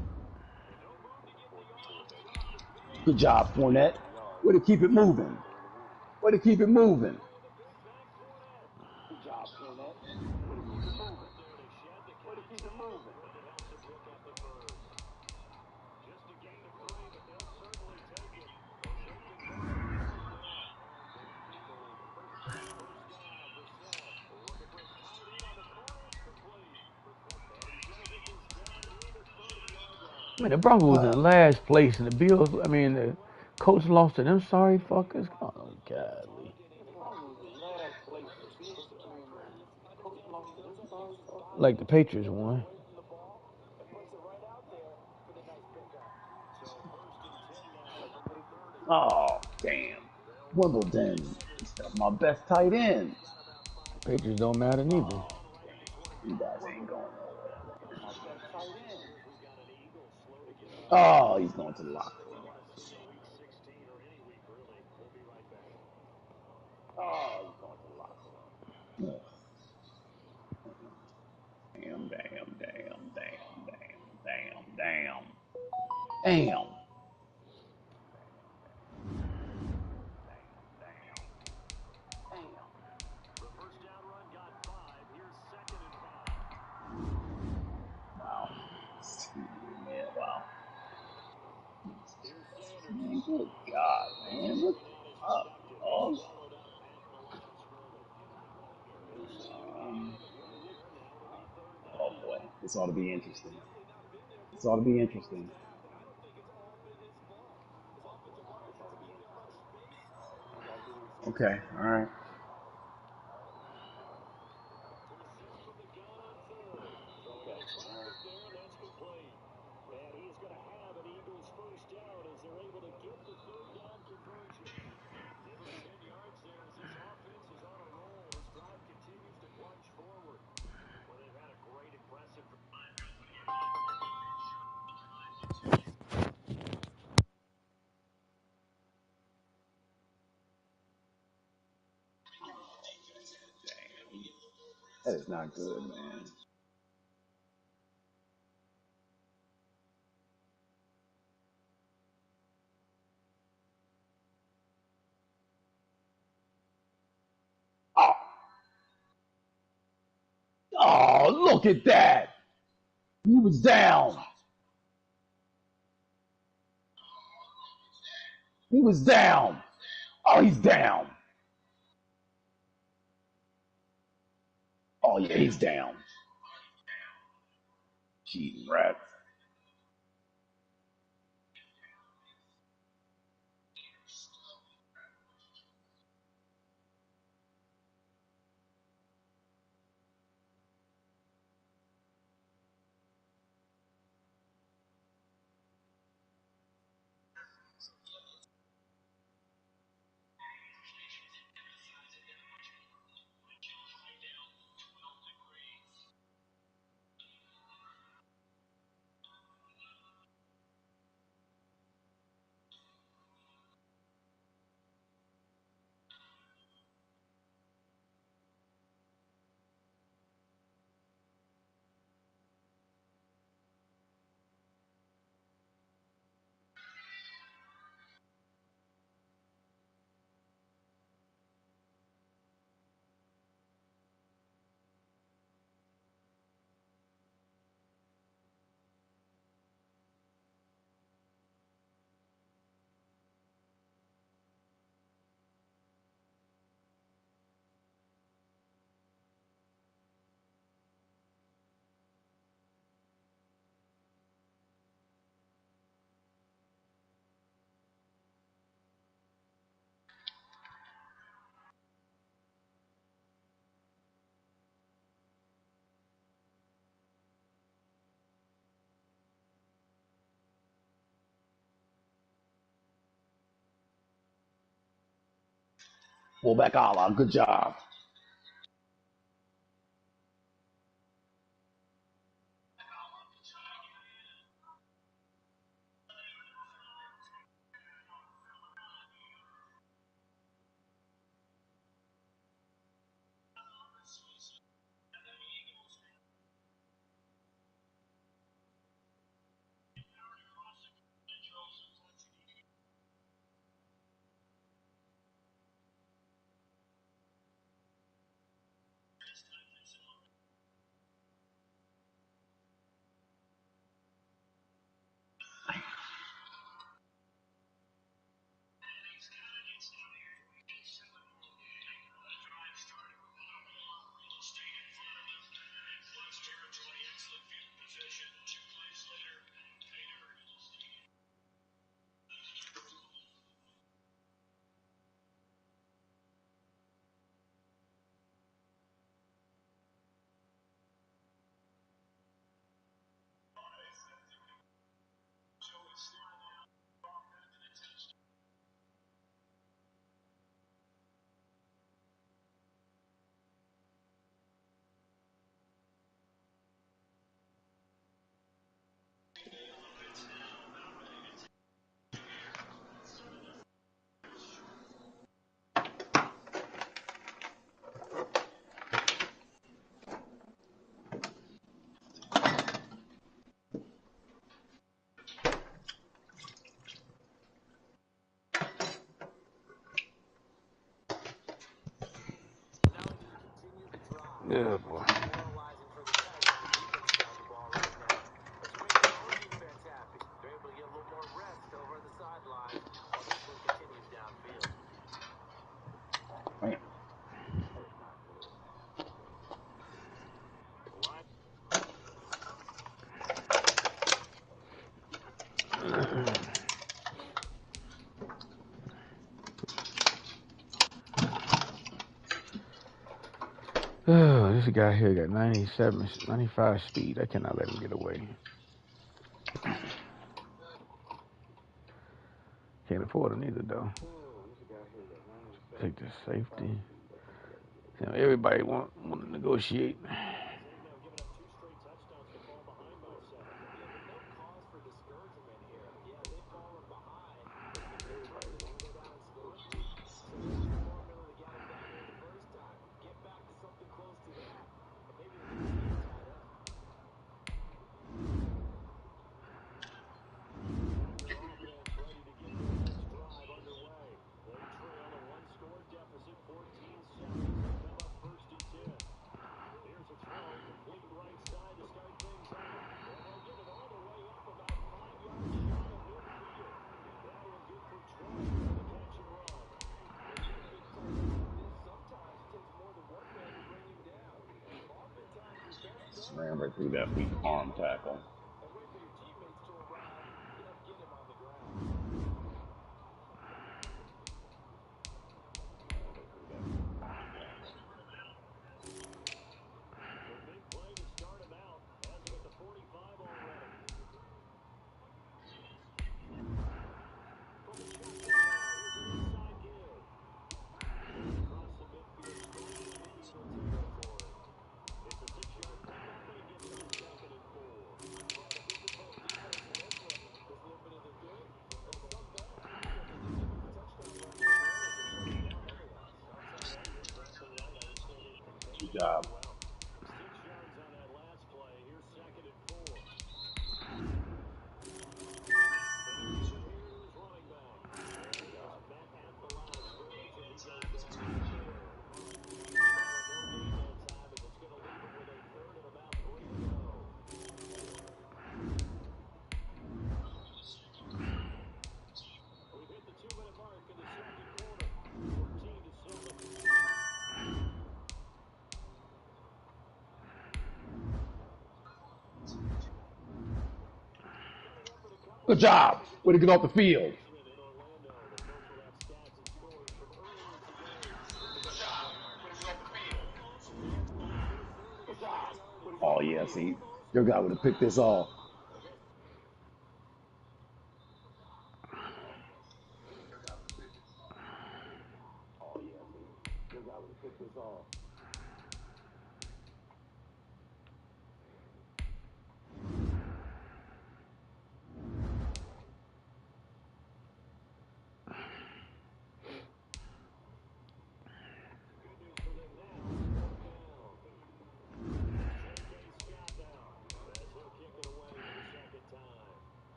Good job, Fournette. Way to keep it moving. Way to keep it moving. Good job, Fournette. Man, the Broncos was in last place, and the Bills. I mean, the coach lost to them sorry fuckers. Oh, godly. Like the Patriots won. Oh, damn. Wimbledon. That's my best tight end. Patriots don't matter neither. You guys ain't going nowhere. Oh, he's going to the locker room. Oh, he's going to the locker room. Damn, damn, damn, damn, damn, damn, damn. Damn. Wow. Man, wow. Man, good God, man. Look up. Oh, oh boy. This ought to be interesting. This ought to be interesting. Okay, all right. That is not good, man. Oh, oh, look at that. He was down. He was down. Oh, he's down. Oh, yeah, he's down. Cheating rat. Fullback Allah, good job. Yeah, boy. Demoralizing for the guys on the defense side of the ball right now. But you make your own defense happy. They're able to get a little more rest over on the sideline while this one continues downfield. Man. Oh, this guy here got 95 speed. I cannot let him get away. Can't afford him either, though. Take the safety. You know, everybody want to negotiate. Ran right through that weak arm tackle. Good job. Good job. Way to get off the field. Oh, yeah, see, your guy would have picked this off.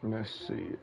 Let's see.